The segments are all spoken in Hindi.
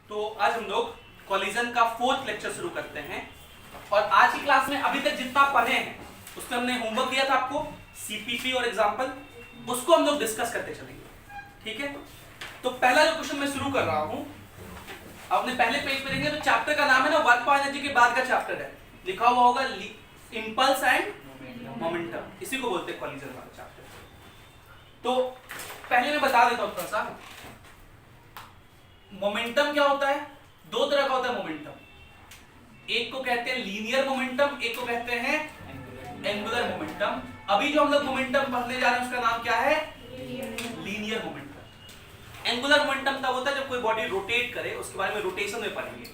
तो आज हम लोग कोलिजन का 4th लेक्चर शुरू करते हैं। और आज की क्लास में अभी तक जितना पढ़े हैं उसमें हमने होमवर्क दिया था आपको, सीपीपी और एग्जाम्पल, उसको हम लोग डिस्कस करते चलेंगे। ठीक है, तो पहला जो क्वेश्चन मैं शुरू कर रहा हूं, आपने पहले पेज पे देखेंगे तो चैप्टर का नाम है ना, वर्क फॉर एनर्जी के बाद का चैप्टर है, लिखा हुआ होगा इंपल्स एंड मोमेंटम, इसी को बोलते हैं कोलिजन वाला चैप्टर। तो पहले मैं बता देता हूं थोड़ा सा, मोमेंटम क्या होता है। दो तरह का होता है मोमेंटम, एक को कहते हैं लीनियर मोमेंटम, एक को कहते हैं एंगुलर मोमेंटम। अभी जो हम लोग मोमेंटम पढ़ने जा रहे हैं उसका नाम क्या है, लीनियर मोमेंटम। एंगुलर मोमेंटम तब होता है जब कोई बॉडी रोटेट करे, उसके बारे में रोटेशन में पढ़ेंगे।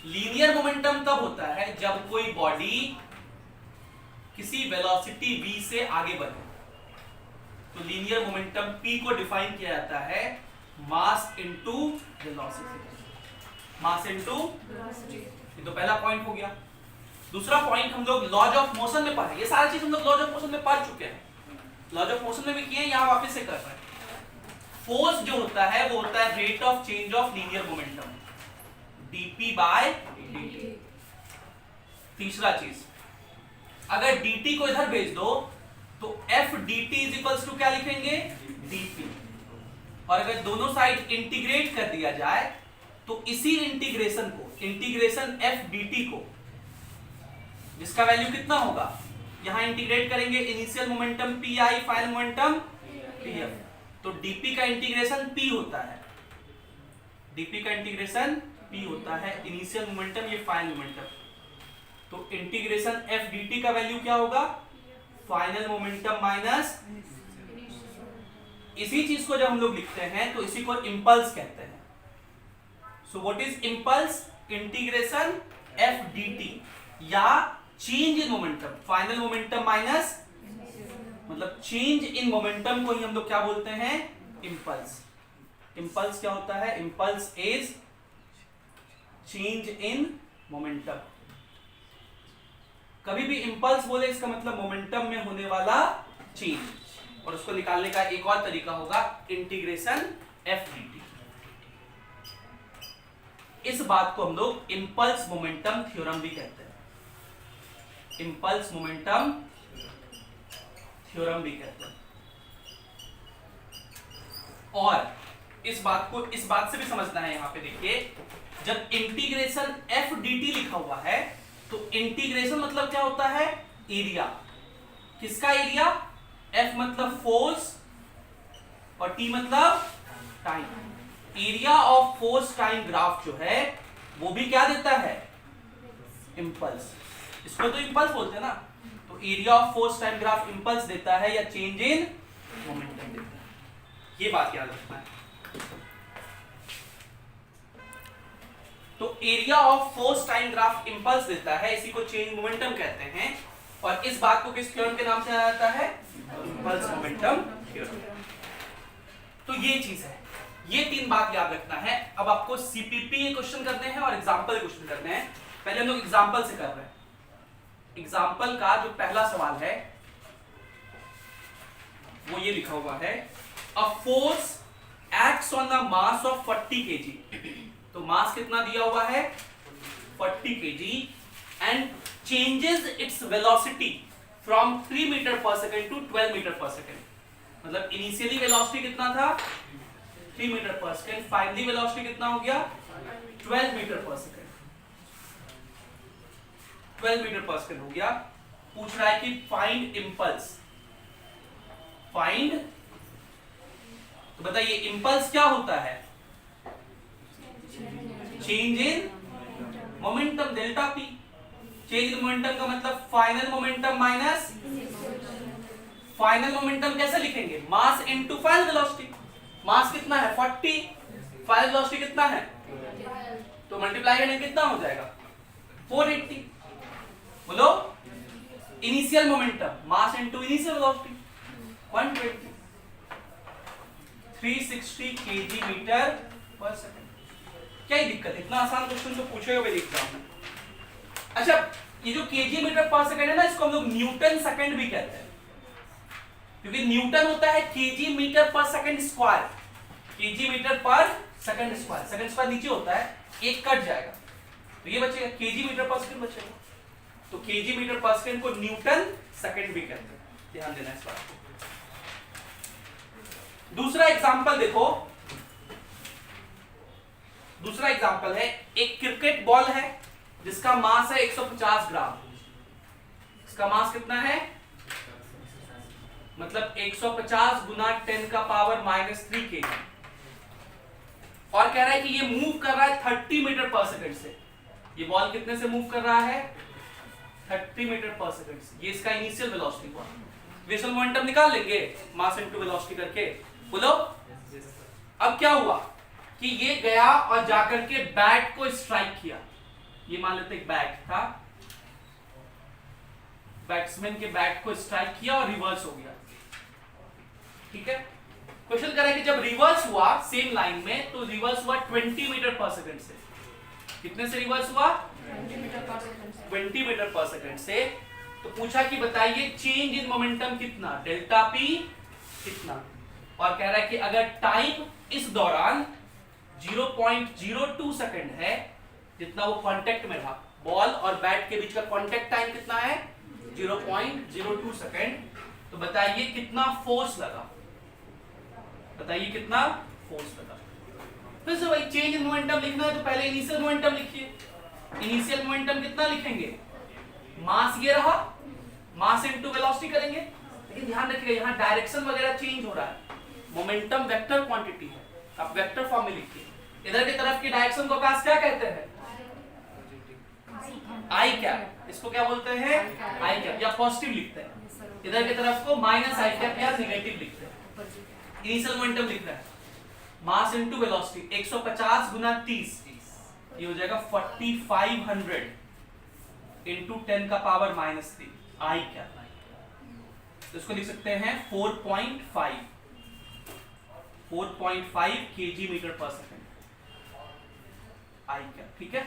लीनियर मोमेंटम तब होता है जब कोई बॉडी किसी वेलोसिटी v से आगे बढ़े। तो लीनियर मोमेंटम p को डिफाइन किया जाता है mass into velocity, mass into velocity. ये तो पहला पॉइंट हो गया। दूसरा पॉइंट हम लोग लॉज ऑफ मोशन में पढ़े, ये सारी चीज हम लोग लॉज ऑफ मोशन में पढ़ चुके हैं, लॉज ऑफ मोशन में भी किए, यहां वापस से कर रहे हैं। फोर्स जो होता है वो होता है rate of change of linear momentum, dp by dt। तीसरा चीज, अगर dt को इधर भेज दो तो f dt is equals to क्या लिखेंगे, dp। और अगर दोनों साइड इंटीग्रेट कर दिया जाए तो इसी इंटीग्रेशन को, इंटीग्रेशन f dt को, जिसका वैल्यू कितना होगा, यहां इंटीग्रेट करेंगे, initial momentum pi, final momentum pf। तो dp का इंटीग्रेशन p होता है, dp का इंटीग्रेशन p होता है, इनिशियल मोमेंटम ये फाइनल मोमेंटम। तो इंटीग्रेशन f dt का वैल्यू क्या होगा, फाइनल मोमेंटम माइनस। इसी चीज को जब हम लोग लिखते हैं तो इसी को इंपल्स कहते हैं। So what is impulse, integration f dt या change in momentum, final momentum minus, मतलब चेंज इन मोमेंटम को ही हम लोग क्या बोलते हैं, इंपल्स। इंपल्स क्या होता है, impulse is change in momentum. कभी भी इंपल्स बोले इसका मतलब मोमेंटम में होने वाला चेंज। और उसको निकालने का एक और तरीका होगा इंटीग्रेशन f dt। इस बात को हम लोग इंपल्स मोमेंटम थ्योरम भी कहते हैं, इंपल्स मोमेंटम थ्योरम भी कहते हैं। और इस बात से भी समझना है, यहां पे देखिए, जब इंटीग्रेशन f dt लिखा हुआ है तो इंटीग्रेशन मतलब क्या होता है, एरिया। किसका एरिया, f मतलब फोर्स और t मतलब time. Area of force time graph जो है वो भी क्या देता है, इंपल्स। इसको तो इंपल्स बोलते हैं ना। तो area of force time graph impulse देता है या चेंज इन मोमेंटम देता है, ये बात याद रखना है। तो area of force time graph impulse देता है, इसी को चेंज मोमेंटम कहते हैं। और इस बात को किस थ्योरम के नाम से जाना जाता है, इंपल्स मोमेंटम थ्योरम। तो ये चीज है, ये तीन बात याद रखना है। अब आपको सीपीपी के क्वेश्चन करने हैं और एग्जांपल के क्वेश्चन करने हैं। पहले हम लोग एग्जांपल से कर रहे हैं। एग्जांपल का जो पहला सवाल है वो ये लिखा हुआ है, a force acts on the mass of 40 kg। तो मास कितना दिया हुआ है, 40 kg, and changes its velocity from 3 metre per second to 12 metre per second. मतलब इनिशियली वेलोसिटी कितना था, 3 metre per second, finally velocity कितना हो गया, 12 metre per second, 12 metre per second हो गया। पूछ रहा है कि फाइंड इंपल्स, फाइंड। तो बताइए इंपल्स क्या होता है, change in momentum, delta P. Change in momentum का मतलब final momentum minus, final momentum कैसे लिखेंगे, मास इनटू फाइनल वेलोसिटी। मास कितना है 40, फाइनल वेलोसिटी कितना है, तो मल्टीप्लाई करने कितना हो जाएगा 480। बोलो, initial momentum mass into initial velocity 120, 360 kg metre per second. क्या ही दिक्कत है, इतना आसान क्वेश्चन तो पूछेगा भाई एग्जाम में। अच्छा, ये जो kg मीटर पर सेकंड है ना, इसको हम लोग न्यूटन सेकंड भी कहते हैं, क्योंकि न्यूटन होता है kg metre per second square, kg metre per second square नीचे होता है, एक कट जाएगा तो ये बचेगा केजी मीटर पर सेकंड बचेगा। तो केजी मीटर पर सेकंड को न्यूटन सेकंड भी कहते हैं, ध्यान देना इस बात को। दूसरा एग्जांपल देखो, दूसरा एग्जांपल है एक क्रिकेट बॉल है जिसका मास है 150 ग्राम। इसका मास कितना है, मतलब 150 गुना 10 का पावर -3 kg, और कह रहा है कि ये मूव कर रहा है 30 मीटर पर सेकंड से। ये बॉल कितने से मूव कर रहा है, 30 मीटर पर सेकंड से। ये इसका इनिशियल वेलोसिटी हुआ। इनिशियल मोमेंटम निकाल लेंगे मास इनटू वेलोसिटी करके, बोलो। अब क्या हुआ कि ये गया और जाकर के बैट को स्ट्राइक किया। ये मान लेते एक बैट था, बैट्समैन के बैट को स्ट्राइक किया और रिवर्स हो गया, ठीक है। क्वेश्चन करें कि जब रिवर्स हुआ सेम लाइन में, तो रिवर्स हुआ 20 मीटर पर सेकंड से। कितने से रिवर्स हुआ, 20 मीटर पर सेकंड से। तो पूछा कि बताइए चेंज इन मोमेंटम कितना, डेल्टा पी कितना। और कह रहा है कि अगर टाइम इस दौरान 0.02 सेकंड है, जितना वो कांटेक्ट में था, बॉल और बैट के बीच का कांटेक्ट टाइम कितना है 0.02 सेकंड, तो बताइए कितना फोर्स लगा, बताइए कितना फोर्स लगा। फिर से भाई चेंज इन मोमेंटम लिखना है तो पहले इनिशियल मोमेंटम लिखिए। इनिशियल मोमेंटम कितना लिखेंगे, मास ये रहा, मास इनटू वेलोसिटी करेंगे। लेकिन ध्यान रखिएगा यहाँ डायरेक्शन वगैरह चेंज हो रहा है, मोमेंटम वेक्टर क्वांटिटी है, आप वेक्टर फॉर्म में लिखिए। इधर की तरफ की डायरेक्शन को आकाश क्या कहते हैं, आई कैप, इसको क्या बोलते हैं आई कैप, या पॉजिटिव लिखते हैं। इधर की तरफ को माइनस आई कैप या नेगेटिव लिखते हैं। इनिशियल मोमेंटम लिखना है मास इनटू वेलोसिटी 150 गुना 30, ये हो जाएगा 4500 इनटू 10 का पावर -3 आई कैप। तो इसको लिख सकते हैं 4.5 केजी मीटर पर सेकंड आई कैप, ठीक है।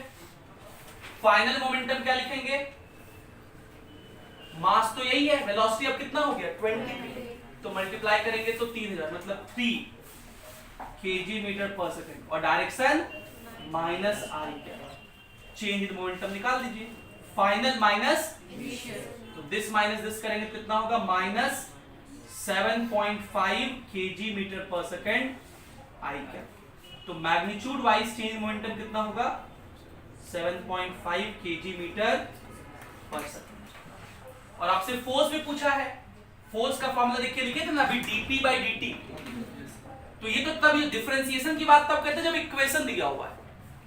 फाइनल मोमेंटम क्या लिखेंगे, मास तो यही है, वेलोसिटी अब कितना हो गया 20, तो मल्टीप्लाई करेंगे तो 3000, मतलब 3 केजी मीटर पर सेकंड, और direction minus I cap. Change in momentum निकाल दीजिए, फाइनल माइनस, तो दिस माइनस दिस करेंगे तो कितना होगा -7.5 केजी मीटर पर सेकंड आई कैप। तो magnitude wise change in momentum कितना होगा 7.5 केजी मीटर पर सेकंड। और आपसे फोर्स भी पूछा है, फोर्स का फॉर्मूला देखिए, लिखे थे ना अभी dp/dt। तो ये तो तब ये डिफरेंशिएशन की बात तब कहते हैं जब इक्वेशन दिया हुआ है।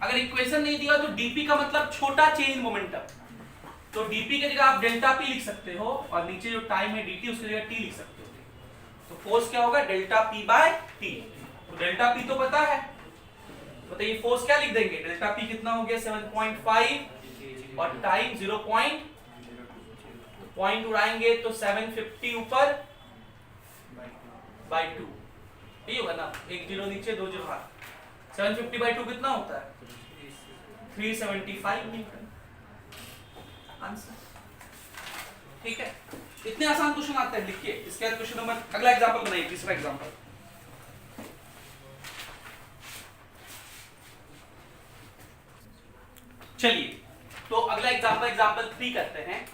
अगर इक्वेशन नहीं दिया तो dp का मतलब छोटा चेंज इन मोमेंटम, तो dp की जगह आप डेल्टा p लिख सकते हो, और नीचे जो टाइम है dt उसकी जगह t लिख सकते हो। तो फोर्स क्या होगा डेल्टा p/t। तो डेल्टा p तो पता है, बताइए फोर्स क्या लिख देंगे, डेल्टा p कितना हो गया 7.5 और टाइम 0. पॉइंट उड़ाएंगे तो 750 ऊपर बाय 2, ये होगा ना, 1 0 नीचे 2 0 बाहर, 750 बाय 2 कितना होता है 375 न्यूटन आंसर, ठीक है। इतने आसान क्वेश्चन आते हैं, लिखिए। इसके बाद क्वेश्चन नंबर, अगला एग्जांपल बनाइए, तीसरा एग्जांपल। चलिए तो अगला एग्जांपल 3 करते हैं।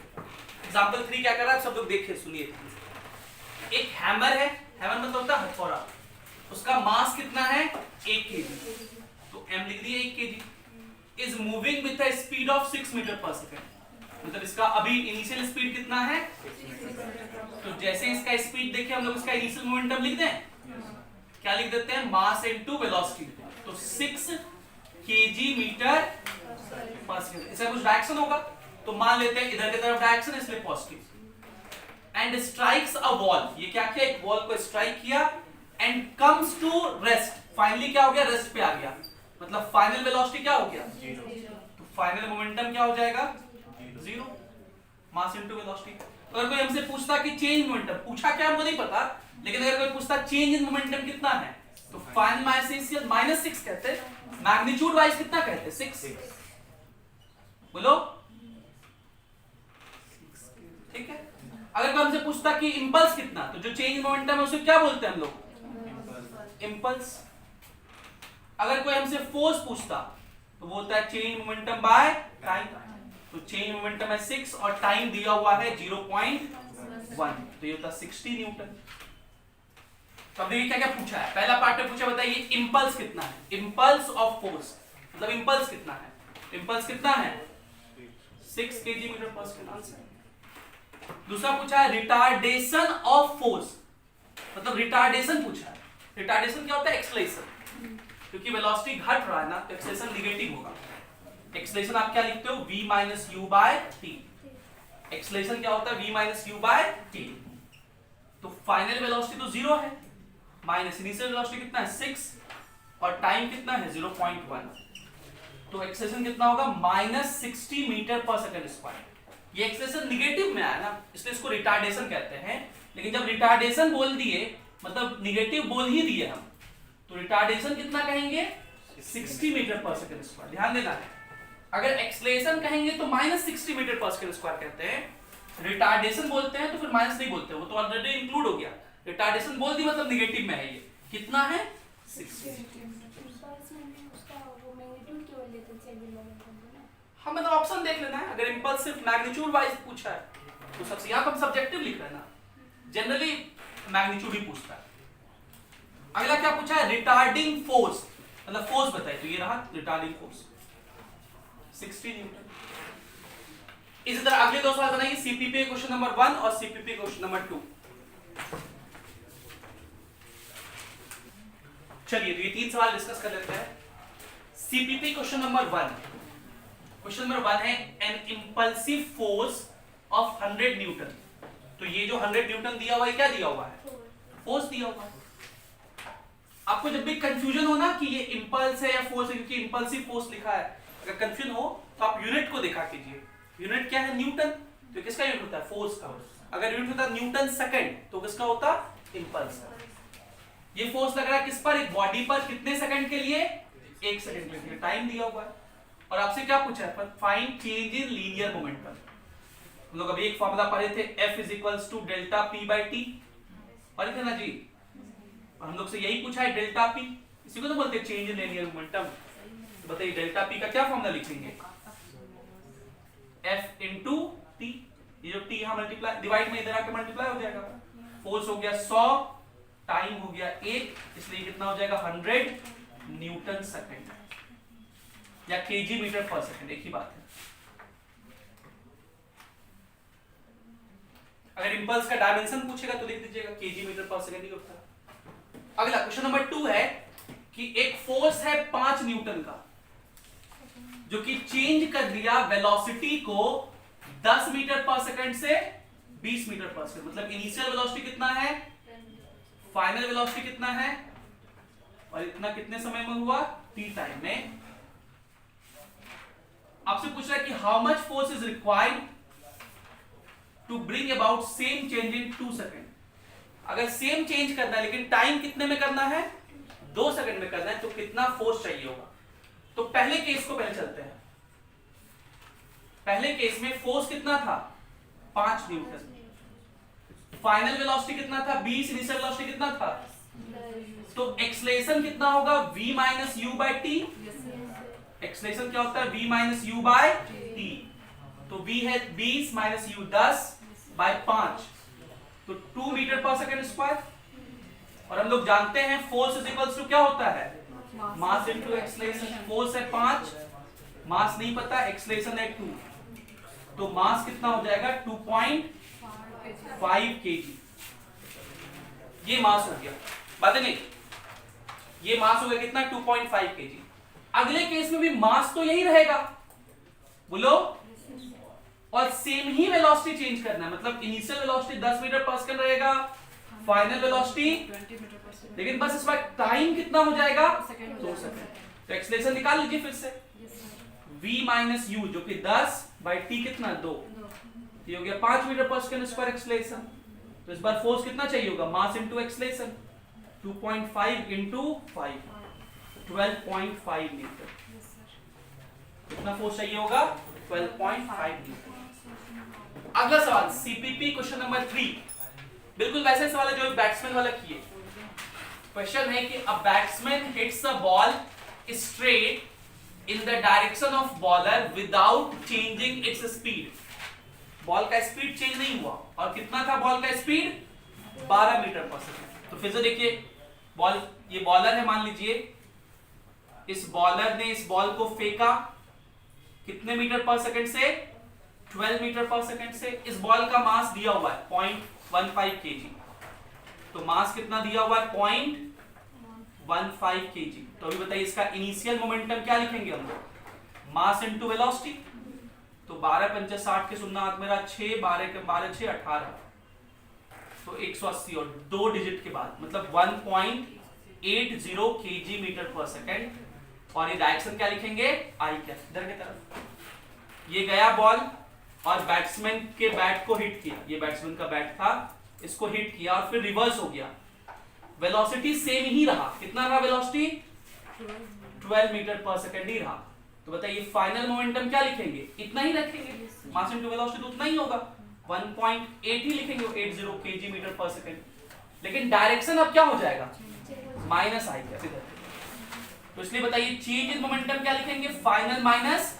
एग्जांपल 3 क्या कर रहा है सब लोग देखिए सुनिए। एक हैमर है, हैमर मतलब होता है हथौड़ा, उसका मास कितना है 1 kg, तो m लिख दिए 1 kg। Is moving with a speed of 6 metre per second, मतलब इसका अभी इनिशियल स्पीड कितना है, तो जैसे इसका स्पीड देखिए हम लोग इसका इनिशियल मोमेंटम लिख दें, क्या लिख देते हैं मास इनटू वेलोसिटी, तो 6 केजी मीटर पर सेकंड। इसका कुछ डायरेक्शन होगा, तो मान लेते हैं इधर की तरफ डायरेक्शन इसलिए positive. And strikes a ball, ये क्या किया, एक बॉल को स्ट्राइक किया, and comes to rest, finally क्या हो गया रेस्ट पे आ गया, मतलब फाइनल वेलोसिटी क्या हो गया 0, तो फाइनल मोमेंटम क्या हो जाएगा 0, मास इनटू वेलोसिटी। अगर कोई हमसे पूछता कि चेंज मोमेंटम, पूछा क्या हमको नहीं पता, लेकिन अगर कोई पूछता चेंज इन मोमेंटम कितना है, तो फाइनल माइनस 6 कहते हैं, मैग्नीट्यूड वाइज कितना कहते हैं 6, बोलो, ठीक है। अगर कोई हमसे पूछता कि इंपल्स कितना, तो जो चेंज इन मोमेंटम है उसे क्या बोलते हैं हम लोग, इंपल्स। अगर कोई हमसे फोर्स पूछता तो वो होता है चेंज मोमेंटम बाय टाइम। तो चेंज मोमेंटम है 6 और टाइम दिया हुआ है 0.1, तो ये होता है 60 न्यूटन। तो अब देखिए क्या क्या पूछा है। पहला पार्ट में पूछा, बताइए इंपल्स कितना है, इंपल्स ऑफ फोर्स मतलब इंपल्स कितना है, इंपल्स कितना है 6 kg metre per second answer. दूसरा पूछा है रिटार्डेशन ऑफ फोर्स मतलब रिटार्डेशन पूछा है। रिटार्डेशन क्या होता है, एक्सेलरेशन, क्योंकि वेलोसिटी घट रहा है ना तो एक्सेलरेशन नेगेटिव होगा। एक्सेलरेशन आप क्या लिखते हो v minus u by T. Acceleration क्या होता है v minus u by T. तो फाइनल वेलोसिटी तो 0 है माइनस इनिशियल वेलोसिटी कितना है 6 और टाइम कितना है 0.1, तो एक्सेलरेशन कितना होगा -60 मीटर पर सेकंड स्क्वायर। ये एक्सेलरेशन निगेटिव में आया ना इसलिए इसको रिटार्डेशन कहते हैं। लेकिन जब रिटार्डेशन बोल दिए मतलब निगेटिव बोल ही दिए हम, तो रिटार्डेशन कितना कहेंगे 60 मीटर पर सेकंड स्क्वायर। ध्यान देना है, अगर एक्सेलरेशन कहेंगे तो -60 मीटर पर सेकंड स्क्वायर कहते हैं, रिटार्डेशन बोलते हैं तो फिर माइनस नहीं बोलते, वो तो ऑलरेडी इंक्लूड हो गया। रिटार्डेशन बोल दी मतलब निगेटिव में है, ये कितना है 60। हाँ मतलब ऑप्शन देख लेना है, अगर इंपल्स सिर्फ मैग्नीट्यूड वाइज पूछा है तो सबसे यहाँ पर सब्जेक्टिव लिख लेना, जनरली मैग्नीट्यूड ही पूछता है। अगला क्या पूछा है, रिटार्डिंग फोर्स मतलब फोर्स बताए, तो ये रहा रिटार्डिंग फोर्स 60 न्यूटन। इसी तरह अगले दो सवाल बनाइए, सीपीपी क्वेश्चन नंबर 1 और सीपीपी क्वेश्चन नंबर 2। चलिए तो ये 3 सवाल डिस्कस कर लेते हैं। CPP question number 1, question number 1 है an impulsive force of 100 newton. तो ये जो 100 न्यूटन दिया हुआ है क्या दिया हुआ है, फोर्स दिया हुआ है। आपको जब भी कंफ्यूजन हो ना कि ये इंपल्स है या फोर्स है, क्योंकि इंपल्सिव फोर्स लिखा है, अगर कंफ्यूजन हो तो आप यूनिट को देखा कीजिए। यूनिट क्या है, न्यूटन, तो किसका यूनिट होता है फोर्स का। अगर यूनिट होता है न्यूटन सेकंड तो किसका होता इंपल्स का। ये फोर्स लग रहा है किस पर, एक बॉडी पर, कितने सेकंड के लिए 1 सेकंड के लिए, टाइम दिया हुआ है। और आपसे क्या पूछा है, find change in linear momentum. हम लोग अभी एक फॉर्मूला पढ़े थे F = delta P by T, पढ़े थे ना जी। और हम लोग से यही पूछा है डेल्टा P, इसी को तो बोलते हैं चेंज इन लीनियर मोमेंटम। तो बताइए डेल्टा P का क्या फॉर्मूला लिखेंगे, F * T। ये जो T यहां मल्टीप्लाई डिवाइड में इधर आके मल्टीप्लाई हो जाएगा। फोर्स हो गया 100, टाइम हो गया 1, इसलिए कितना हो जाएगा 100 न्यूटन सेकंड या केजी मीटर पर सेकंड, एक ही बात है। अगर इंपल्स का डायमेंशन पूछेगा तो लिख दीजिएगा केजी मीटर पर सेकंड ही होता है। अगला क्वेश्चन नंबर 2 है कि एक फोर्स है 5 न्यूटन का जो कि चेंज कर दिया वेलोसिटी को 10 मीटर पर सेकंड से 20 मीटर पर सेकंड। मतलब इनिशियल वेलोसिटी कितना है, फाइनल वेलोसिटी कितना है, और इतना कितने समय में हुआ, t टाइम में। आपसे पूछ रहा है कि how much force is required to bring about same change in 2 second. अगर सेम चेंज करना है लेकिन टाइम कितने में करना है, 2 सेकंड में करना है, तो कितना फोर्स चाहिए होगा। तो पहले केस को पहले चलते हैं। पहले केस में फोर्स कितना था 5 न्यूटन, फाइनल वेलोसिटी कितना था 20, इनिशियल वेलोसिटी कितना था, तो एक्सेलरेशन कितना होगा v minus you by T. Acceleration क्या होता है v minus you by T. तो v है 20 माइनस u 10 बाय 5, तो 2 मीटर पर सेकंड स्क्वायर। और हम लोग जानते हैं फोर्स इज इक्वल्स टू क्या होता है, मास इनटू एक्सेलरेशन। फोर्स है 5, मास नहीं पता, एक्सेलरेशन है 2, तो मास कितना हो जाएगा 2.5 kg। ये मास हो गया, बात नहीं, ये मास हो गया कितना 2.5 kg। अगले केस में भी मास तो यही रहेगा, बोलो, और सेम ही वेलोसिटी चेंज करना है। मतलब initial velocity 10 metre per second रहेगा, final velocity 20 metre per second, लेकिन बस इस बार टाइम कितना हो जाएगा 2 सेकंड। तो एक्सेलरेशन निकाल लीजिए फिर से, v माइनस यू जो कि 10 बाई टी कितना 2, ये हो गया 5 metre per second square acceleration. तो इस बार फोर्स कितना चाहिए होगा, mass into acceleration, 2.5 into 5, 12.5 Newton. कितना फोर्स चाहिए होगा 12.5 न्यूटन। अगला सवाल सीपीपी क्वेश्चन नंबर 3, बिल्कुल वैसे सवाल है जो बैट्समैन वाला किए। क्वेश्चन है कि a batsman hits a ball straight in the direction of baller without changing its speed. Ball का स्पीड चेंज नहीं हुआ, और कितना था बॉल का स्पीड? 12 metre per second. तो फिर से देखिए, बॉल, ये बॉलर है मान लीजिए, इस बॉलर ने इस बॉल को फेंका कितने मीटर पर सेकंड से? 12 मीटर पर सेकंड से। इस बॉल का मास दिया हुआ है 0.15 kg, तो मास कितना दिया हुआ है? 0.15 kg। तो अभी बताइए इसका इनिशियल मोमेंटम क्या लिखेंगे हम लोग? Mass into velocity. तो 12 पंचे 60 के शून्य हाथ मेरा 6, 12 के 12 6 18, तो 180 और 2 डिजिट के बाद मतलब 1.80 kg मीटर पर सेकंड। और ये डायरेक्शन क्या लिखेंगे? आई क्या, इधर की तरफ। ये गया बॉल और बैट्समैन के बैट को हिट किया, ये बैट्समैन का बैट था, इसको हिट किया और फिर रिवर्स हो गया। वेलोसिटी सेम ही रहा, कितना रहा वेलोसिटी? 12 मीटर पर सेकंड ही रहा। तो बताइए फाइनल मोमेंटम क्या लिखेंगे? इतना ही रखेंगे, मास इनटू वेलोसिटी तो उतना ही होगा, 1.8 ही लिखेंगे, 80 kg मीटर पर सेकंड। लेकिन डायरेक्शन अब क्या हो जाएगा? माइनस आई क्या इधर। तो इसलिए बताइए चेंज इन मोमेंटम क्या लिखेंगे? फाइनल माइनस,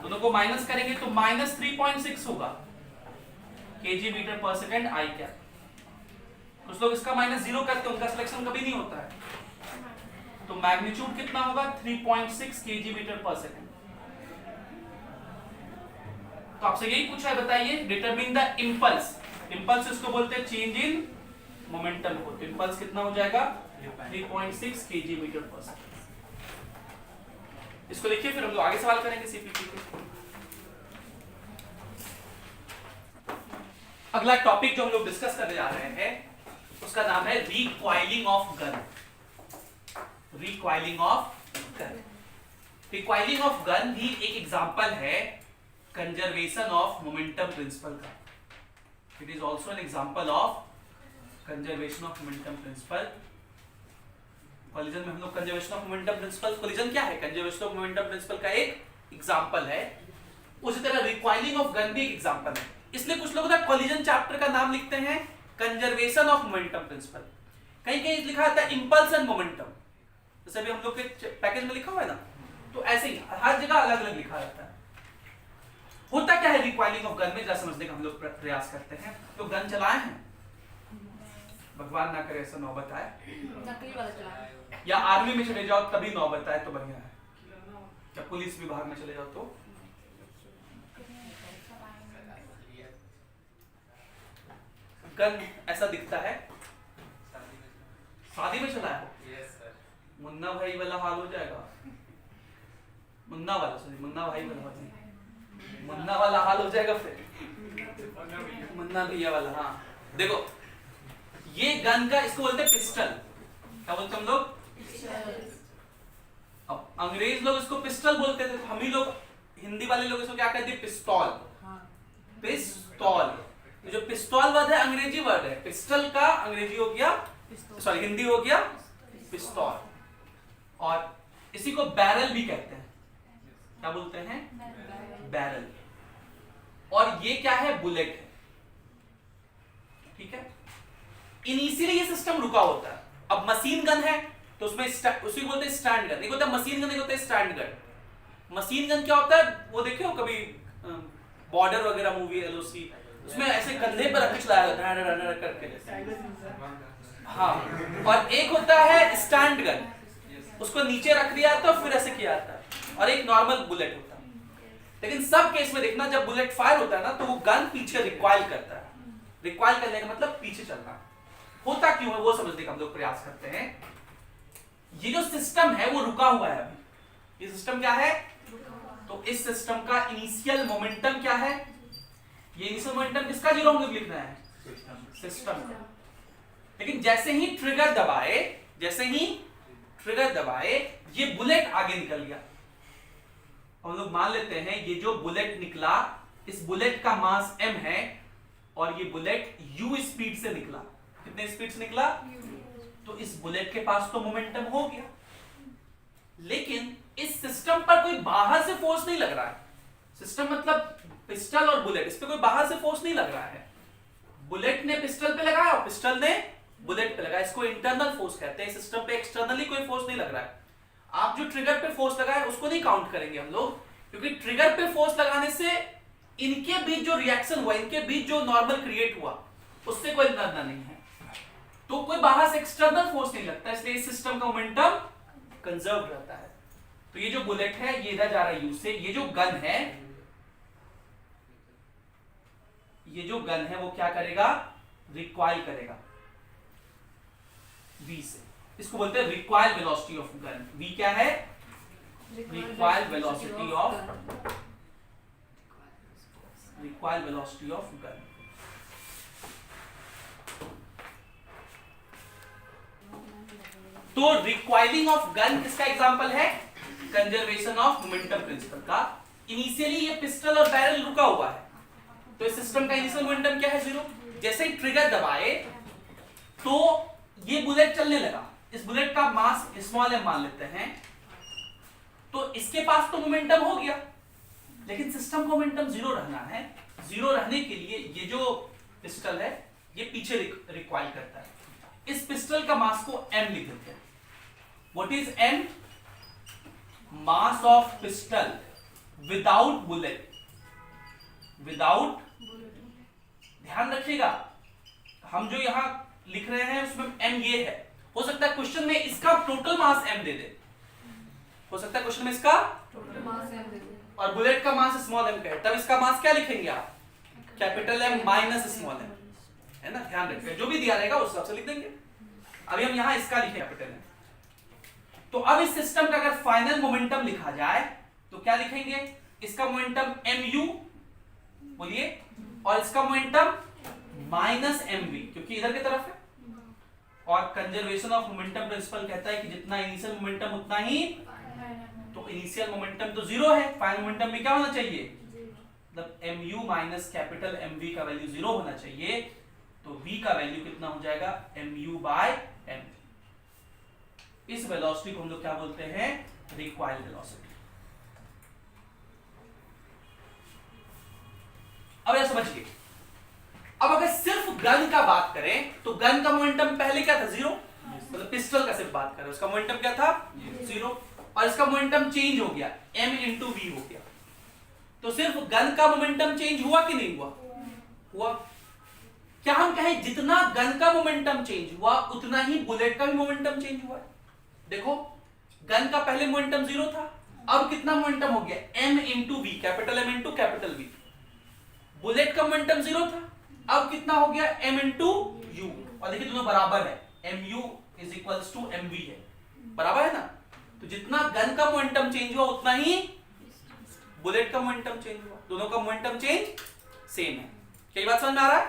दोनों को माइनस करेंगे तो -3.6 होगा kg मीटर पर सेकंड आई क्या। कुछ लोग इसका -0 करते हैं, उनका सिलेक्शन कभी नहीं होता है। तो मैग्नीट्यूड कितना होगा? 3.6 kg मीटर पर सेकंड। तो आपसे यही पूछा है, बताइए डिटरमिन द इंपल्स। इंपल्स इसको बोलते हैं चेंज इन मोमेंटम को। तो इंपल्स कितना हो जाएगा? 3.6 kg मीटर पर सेकंड। इसको लिखिए, फिर हम लोग आगे सवाल करेंगे सीपीपी के। अगला टॉपिक जो हम लोग डिस्कस करने जा रहे हैं उसका नाम है recoiling of gun. Recoiling of gun, recoiling of gun भी एक एग्जांपल है कंजर्वेशन ऑफ मोमेंटम प्रिंसिपल का। It is also an example of conservation of momentum principle. Collision में हम लोग conservation of momentum principle, collision क्या है? कंजर्वेशन ऑफ मोमेंटम प्रिंसिपल का एक एग्जांपल है। उसी तरह रिकॉइलिंग ऑफ गन भी एक एग्जांपल है। इसलिए कुछ लोग कोलिजन चैप्टर का नाम लिखते हैं कंजर्वेशन ऑफ मोमेंटम प्रिंसिपल, कहीं कहीं लिखा आता है इंपल्स एंड मोमेंटम, जैसे भी हम लोग के पैकेज में लिखा हुआ है ना, तो ऐसे ही हर जगह अलग अलग लिखा रहता है। होता क्या है रिकॉइलिंग ऑफ गन में, जरा समझने का हम लोग प्रयास करते हैं। तो गन चलाए हैं, भगवान ना करे ऐसा नौबत आए, नकली वाला चलाए, या आर्मी में चले जाओ तभी नौबत आए तो बढ़िया है, या पुलिस विभाग में चले जाओ तो। गन ऐसा दिखता है, शादी में चलाया मुन्ना भाई वाला हाल हो जाएगा, मुन्ना वाला, सॉरी मुन्ना भाई वाला, मुन्ना वाला हाल हो जाएगा, फिर मुन्ना भैया वाला। हाँ देखो, ये गन का, इसको बोलते हैं पिस्टल। क्या बोलते हैं हम लोग? अब अंग्रेज लोग इसको पिस्टल बोलते थे, तो हम ही लोग हिंदी वाले लोग इसको क्या कहते हैं? पिस्तौल। पिस्तौल, जो पिस्तौल वर्ड है अंग्रेजी वर्ड है, पिस्टल का अंग्रेजी हो गया, सॉरी हिंदी हो गया पिस्तौल। और इसी को बैरल भी कहते हैं। क्या बोलते हैं? बैरल। और ये क्या है? बुलेट है। ठीक है, इनिशियली ये सिस्टम रुका होता है। अब मशीन गन है तो उसमें उसी को बोलते हैं स्टैंड गन। एक होता है मशीन गन, एक होता है स्टैंड गन। मशीन गन क्या होता है, वो देखे हो कभी बॉर्डर वगैरह मूवी, एलओसी, उसमें ऐसे कंधे पर रख चलाया जाता है करके। हाँ, और एक होता है स्टैंड गन, उसको नीचे रख दिया जाता है फिर ऐसे किया जाता है, और एक नॉर्मल बुलेट होता है। लेकिन सब केस में देखना, जब बुलेट फायर होता है ना, तो वो गन पीछे रिकॉइल करता है। रिकॉइल करने का मतलब पीछे चलना। होता क्यों है वो समझने का हम लोग प्रयास करते हैं। ये जो सिस्टम है वो रुका हुआ है अभी। ये सिस्टम क्या है? तो इस सिस्टम का इनिशियल मोमेंटम क्या है? ये इनिशियल मोमेंटम किसका जीरो हम लोग लिखना है? सिस्टम का। लेकिन जैसे ही ट्रिगर दबाए, जैसे ही ट्रिगर दबाए, ये बुलेट आगे निकल गया। हम लोग मान लेते हैं ये जो बुलेट निकला, इस बुलेट का मास m है और ये बुलेट u स्पीड से निकला। कितने स्पीड से निकला? तो इस बुलेट के पास तो मोमेंटम हो गया, लेकिन इस सिस्टम पर कोई बाहर से फोर्स नहीं लग रहा है। सिस्टम मतलब पिस्टल और बुलेट, इस पे कोई बाहर से फोर्स नहीं लग रहा है। बुलेट ने पिस्टल पे लगाया और पिस्टल ने बुलेट पे लगाया। इसको इंटरनल फोर्स कहते हैं। सिस्टम पे एक्सटर्नली कोई फोर्स नहीं लग रहा है। आप जो ट्रिगर पे फोर्स लगाए उसको नहीं काउंट करेंगे हम लोग, क्योंकि ट्रिगर पे फोर्स लगाने से इनके बीच जो रिएक्शन हुआ, इनके बीच जो नॉर्मल क्रिएट हुआ, उससे कोई लेना नहीं है, तो कोई बाहर से एक्सटर्नल फोर्स नहीं लगता, इसलिए इस सिस्टम का मोमेंटम कंजर्व रहता है। तो ये जो बुलेट है ये इधर जा रहा है यू से, ये जो गन है, ये जो गन है वो क्या करेगा, रिक्वाइल करेगा v से, इसको बोलते हैं recoil velocity of gun. v क्या है, रिक्वाइल वेलोसिटी ऑफ गन। तो रिक्वाइलिंग ऑफ गन किसका एग्जांपल है, कंजर्वेशन ऑफ मोमेंटम प्रिंसिपल का। इनिशियली ये पिस्टल और बैरल रुका हुआ है, तो इस सिस्टम का इनिशियल मोमेंटम क्या है, 0। जैसे ही ट्रिगर दबाए तो ये बुलेट चलने लगा, इस बुलेट का मास स्मॉल m मान लेते हैं, तो इसके पास तो मोमेंटम हो गया, लेकिन सिस्टम का मोमेंटम 0 रहना है। 0 रहने के लिए ये जो पिस्टल है ये पीछे रिक्वाइल करता है। इस पिस्टल का मास को m लिख देते हैं। What is m, mass of pistol without bullet, without, ध्यान रखिएगा हम जो यहां लिख रहे हैं उसमें m ये है, हो सकता है क्वेश्चन में इसका टोटल मास m दे दे, हो सकता है क्वेश्चन में इसका टोटल मास m दे दे और बुलेट का मास स्मॉल m का है, तब इसका मास क्या लिखेंगे आप, capital M minus small m, है ना, ध्यान रखिए जो भी दिया रहेगा उस हिसाब से लिख देंगे। अभी हम यहां इसका लिखें कैपिटल M। तो अब इस सिस्टम का अगर फाइनल मोमेंटम लिखा जाए तो क्या लिखेंगे, इसका मोमेंटम mu, बोलिए, और इसका मोमेंटम माइनस mv, क्योंकि इधर की तरफ है। और कंजर्वेशन ऑफ मोमेंटम प्रिंसिपल कहता है कि जितना इनिशियल मोमेंटम उतना ही, तो इनिशियल मोमेंटम तो 0 है, फाइनल मोमेंटम में क्या होना चाहिए, मतलब mu माइनस कैपिटल mv का वैल्यू 0 होना चाहिए, तो v का वैल्यू कितना हो जाएगा, mu बाय m। इस वेलोसिटी को हम लोग क्या बोलते हैं, रिक्वाइल्ड वेलोसिटी। अब यह समझिए, अब अगर सिर्फ गन का बात करें तो गन का मोमेंटम पहले क्या था, 0, मतलब पिस्टल का सिर्फ बात करें उसका मोमेंटम क्या था, 0, और इसका मोमेंटम चेंज हो गया, m इंटू वी हो गया। तो सिर्फ गन का मोमेंटम चेंज हुआ कि नहीं हुआ, हुआ। क्या हम कहें जितना गन का मोमेंटम चेंज हुआ उतना ही बुलेट का भी मोमेंटम चेंज हुआ है। देखो गन का पहले मोमेंटम 0 था, अब कितना मोमेंटम हो गया, m into V, capital M into capital V. Bullet का मोमेंटम 0 था, अब कितना हो गया, m इंटू यू, और देखिए दोनों बराबर है, mu is equals to mv है, बराबर है ना। तो जितना गन का मोमेंटम चेंज हुआ उतना ही बुलेट का मोमेंटम चेंज हुआ, दोनों का मोमेंटम चेंज सेम है। क्या ये बात समझ में आ रहा है।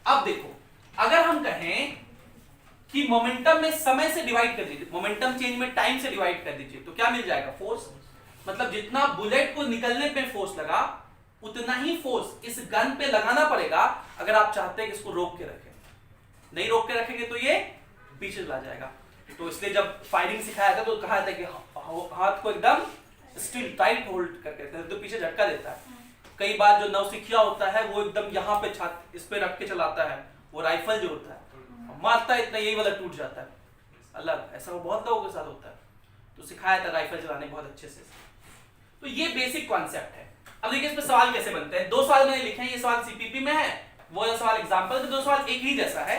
अब देखो अगर हम कहें कि मोमेंटम में समय से डिवाइड कर दीजिए, मोमेंटम चेंज में टाइम से डिवाइड कर दीजिए, तो क्या मिल जाएगा, फोर्स। मतलब जितना बुलेट को निकलने पे फोर्स लगा उतना ही फोर्स इस गन पे लगाना पड़ेगा अगर आप चाहते हैं कि इसको रोक के रखें। नहीं रोक के रखेंगे तो ये पीछे चला जाएगा। तो इसलिए जब फायरिंग सिखाया था तो कहा था कि हाथ को एकदम स्टिल टाइट होल्ड करके, तो पीछे झटका देता है। कई बार जो नौसिखिया होता है वो एकदम यहाँ पे छाती इस पे रख के चलाता है, वो राइफल जो होता है मारता है इतना यही वाला टूट जाता है, अलग ऐसा वो बहुत लोगों के साथ होता है। तो सिखाया था राइफल चलाने बहुत अच्छे से। तो ये बेसिक कॉन्सेप्ट है। अब देखिए इस पे सवाल कैसे बनते हैं। 2 सवाल मैंने लिखे हैं, ये सवाल सीपीपी में है, वो सवाल एग्जाम्पल, तो 2 सवाल एक ही जैसा है,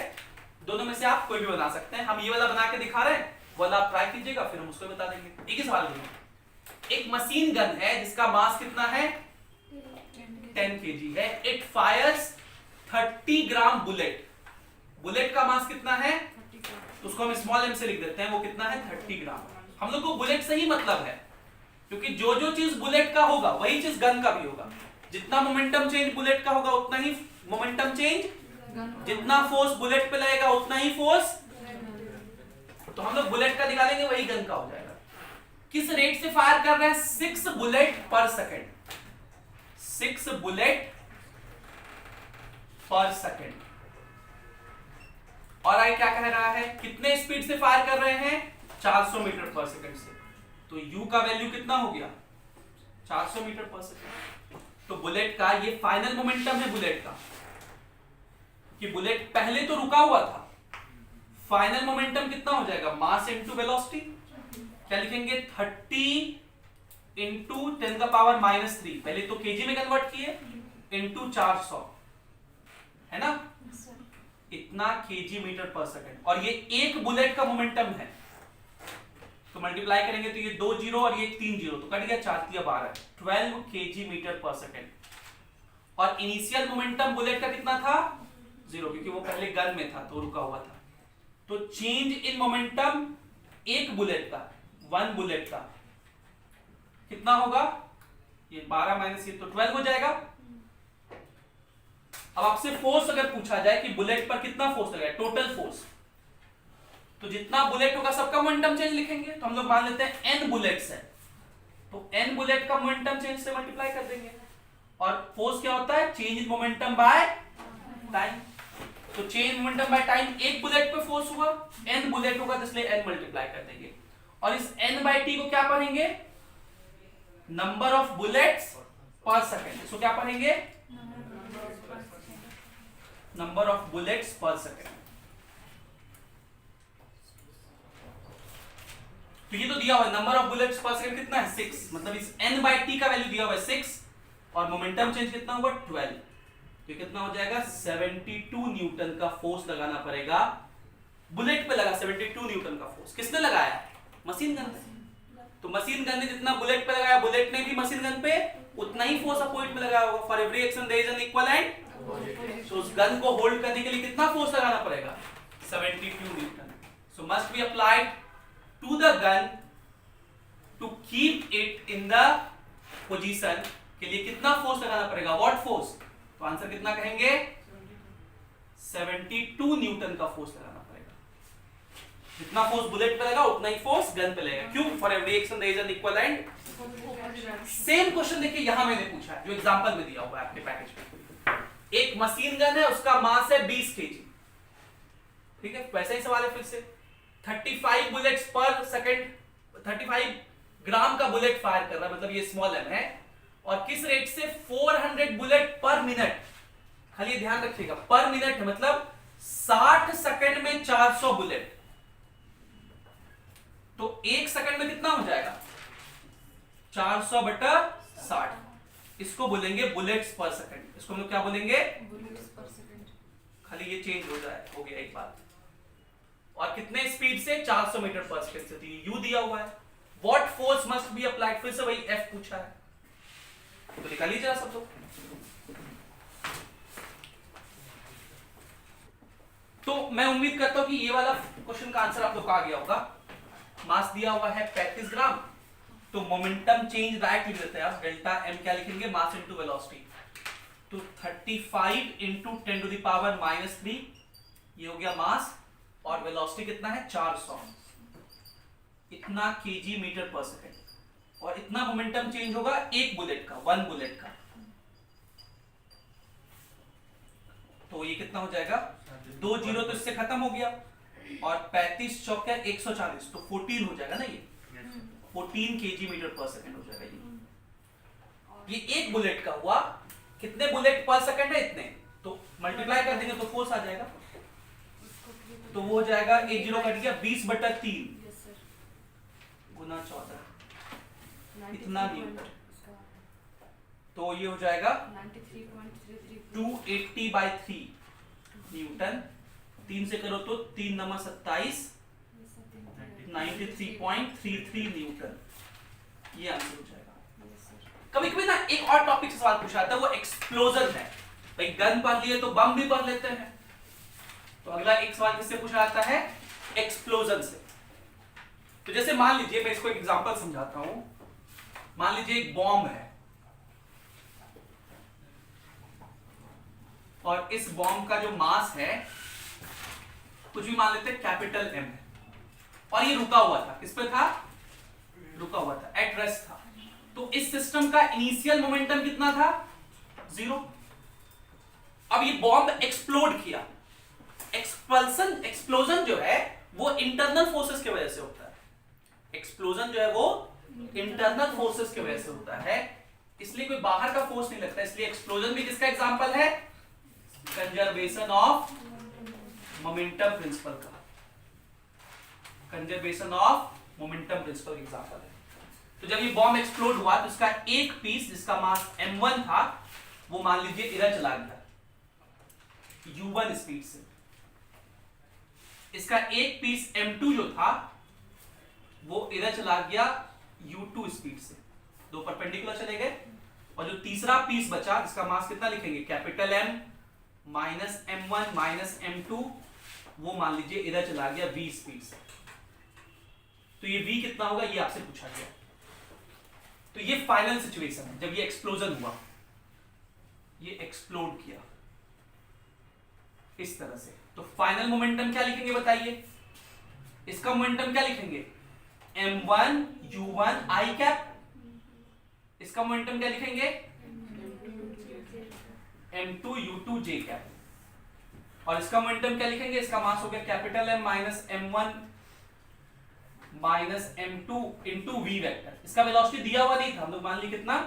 दोनों में से आप कोई भी बना सकते हैं। हम ये वाला बना के दिखा रहे हैं, वो वाला आप ट्राई कीजिएगा, फिर हम उसको बता देंगे। एक ही सवाल है, एक मशीन गन है जिसका मास कितना है, 10 kg है। It fires 30 gram bullet. Bullet का मास कितना है, तो उसको हम स्मॉल m से लिख देते हैं, वो कितना है, 30 ग्राम। हम लोग को बुलेट से ही मतलब है, क्योंकि जो जो चीज बुलेट का होगा वही चीज गन का भी होगा। जितना मोमेंटम चेंज बुलेट का होगा उतना ही मोमेंटम चेंज, जितना फोर्स बुलेट पे लगेगा उतना ही फोर्स, तो हम लोग बुलेट का निकालेंगे वही गन का हो जाएगा। किस रेट से फायर कर रहे हैं, 6 बुलेट पर सेकेंड, 6 बुलेट पर सेकेंड। और आई क्या कह रहा है, कितने स्पीड से फायर कर रहे हैं, 400 मीटर पर सेकेंड से। तो u का वैल्यू कितना हो गया, 400 मीटर पर सेकेंड। तो बुलेट का ये फाइनल मोमेंटम है बुलेट का, कि बुलेट पहले तो रुका हुआ था, फाइनल मोमेंटम कितना हो जाएगा, मास इनटू वेलोसिटी, क्या लिखेंगे 30 इंटू 10⁻³ पहले तो केजी में कन्वर्ट किए इंटू 400 है ना, इतना केजी मीटर पर सेकंड। और ये एक बुलेट का मोमेंटम है तो मल्टीप्लाई करेंगे तो ये 2 जीरो और ये 3 जीरो तो कट गया 4 या 12 12 केजी मीटर पर सेकंड। और इनिशियल मोमेंटम बुलेट का कितना था 0 क्योंकि वो पहले गन में था तो रुका हुआ था। तो चेंज इन मोमेंटम एक बुलेट का 1 बुलेट का कितना होगा, ये 12 माइनस ये तो 12 हो जाएगा। अब आपसे फोर्स अगर पूछा जाए कि बुलेट पर कितना फोर्स लगेगा टोटल फोर्स, तो जितना बुलेट होगा सबका मोमेंटम चेंज लिखेंगे। तो हम लोग मान लेते हैं n बुलेट्स है तो n बुलेट का मोमेंटम चेंज से मल्टीप्लाई कर देंगे। और फोर्स क्या होता है change in momentum by time. तो चेंज मोमेंटम बाय टाइम एक बुलेट पे फोर्स हुआ, n बुलेट होगा तो इसलिए n मल्टीप्लाई कर देंगे। और इस n बाय t को क्या पढ़ेंगे नंबर ऑफ बुलेट्स पर सेकंड। इसको क्या पढ़ेंगे नंबर ऑफ बुलेट्स पर सेकंड। तो ये तो दिया हुआ है नंबर ऑफ बुलेट्स पर सेकंड कितना है 6, मतलब इस n बाय t का वैल्यू दिया हुआ है 6 और मोमेंटम चेंज कितना होगा 12। तो कितना हो जाएगा 72 न्यूटन का फोर्स लगाना पड़ेगा बुलेट पे लगा 72 न्यूटन का फोर्स किसने लगाया मशीन गन ने। तो मशीन गन ने जितना बुलेट पे लगाया बुलेट ने भी मशीन गन पे उतना ही फोर्स अपोजिट में लगाया होगा। For every action there is an equivalent. तो उस गन को होल्ड करने के लिए कितना फोर्स लगाना पड़ेगा 72 newton. So must be applied to the gun to keep it in the position के लिए कितना फोर्स लगाना पड़ेगा व्हाट फोर्स। तो आंसर कितना कहेंगे 72 न्यूटन का फोर्स लगाना पड़ेगा। जितना फोर्स बुलेट पे लगा उतना ही फोर्स गन पे लगेगा। क्यों for every action there is an equivalent. Same question देखिए यहां मैंने पूछा है जो एग्जांपल में दिया हुआ है आपके पैकेज में। एक मशीन गन है उसका मास है 20 केजी, ठीक है वैसा ही सवाल है फिर से 35 बुलेट्स पर सेकंड 35 ग्राम का बुलेट फायर कर रहा है मतलब ये स्मॉल एम है और किस रेट से 400 बुलेट पर मिनट। खाली ध्यान रखिएगा पर मिनट है मतलब 60 सेकंड में 400 बुलेट। तो एक सेकंड में कितना हो जाएगा 400 बटा 60। इसको बोलेंगे बुलेट्स पर सेकंड। इसको हम लोग क्या बोलेंगे बुलेट्स पर सेकंड। खाली ये चेंज हो गया एक बात। और कितने स्पीड से 400 मीटर पर सेकंड से। यू दिया हुआ है what force must be applied फिर से वही एफ पूछा है तो निकाल लीजिए सब लोग। तो मैं उम्मीद करता हूं कि ये वाला क्वेश्चन का आंसर आप लोग को आ गया होगा। मास दिया हुआ है 35 ग्राम तो मोमेंटम चेंज डायरेक्ट लिख देते हैं आप डेल्टा एम क्या लिखेंगे मास इनटू वेलोसिटी। तो 35 इंटू 10⁻³ ये हो गया मास और वेलोसिटी कितना है 400 इतना केजी मीटर पर सेकंड। और इतना मोमेंटम चेंज होगा एक बुलेट का 1 बुलेट का। तो ये कितना हो जाएगा 2 जीरो तो इससे खत्म हो गया और 35 चौके 140 तो 14 हो जाएगा ना ये 14 केजी मीटर पर सेकंड हो जाएगा। ये एक बुलेट का हुआ कितने बुलेट पर सेकंड है इतने तो मल्टीप्लाई कर देंगे तो फोर्स आ जाएगा। तो वो हो जाएगा 1 जीरो कट गया 20/3 गुना 14 इतना न्यूटन। तो ये हो जाएगा 280/3 न्यूटन। 3 से करो तो 3 नंबर 27 93.33 न्यूटन। ये आंसर हो जाएगा। कभी कभी ना एक और टॉपिक से सवाल पूछा जाता है वो एक्सप्लोजन है। भाई गन पढ़ लिए तो बम भी पढ़ लेते हैं। तो अगला एक सवाल किससे पूछा जाता है एक्सप्लोजन से। तो जैसे मान लीजिए मैं इसको एक एग्जांपल समझाता हूं। मान लीजिए एक बॉम्ब है और इस बॉम्ब का जो मास है कुछ भी मान लेते हैं कैपिटल एम है और ये रुका हुआ था। किस पे था रुका हुआ था एट रेस्ट था। तो इस सिस्टम का इनिशियल मोमेंटम कितना था 0। अब ये बॉम्ब एक्सप्लोड किया। एक्सप्लोजन जो है वो इंटरनल फोर्सेस की वजह से होता है। एक्सप्लोजन जो है वो इंटरनल फोर्सेस की वजह से होता है इसलिए कोई बाहर का फोर्स नहीं लगता। इसलिए एक्सप्लोजन भी किसका एग्जांपल है कंजर्वेशन ऑफ मोमेंटम प्रिंसिपल का। कंजर्वेशन ऑफ मोमेंटम प्रिंसिपल का एग्जांपल है। तो जब ये बॉम्ब एक्सप्लोड हुआ तो इसका एक पीस जिसका मास m1 था वो मान लीजिए इधर चला गया u1 स्पीड से। इसका एक पीस m2 जो था वो इधर चला गया u2 स्पीड से, दो परपेंडिकुलर चले गए। और जो तीसरा पीस बचा जिसका मास कितना लिखेंगे capital M minus m1 minus m2, वो मान लीजिए इधर चला गया v स्पीड से। तो ये v कितना होगा ये आपसे पूछा गया। तो ये फाइनल सिचुएशन है जब ये एक्सप्लोजन हुआ, ये एक्सप्लोड किया इस तरह से। तो फाइनल मोमेंटम क्या लिखेंगे बताइए? इसका मोमेंटम क्या लिखेंगे? m1 u1 i cap. इसका मोमेंटम क्या लिखेंगे? m2 u2 j cap. और इसका मोमेंटम क्या लिखेंगे? इसका मास हो गया capital M minus m1 minus m2 into v vector. इसका वेलोसिटी दिया हुआ नहीं था, हम लोग मान ली कितना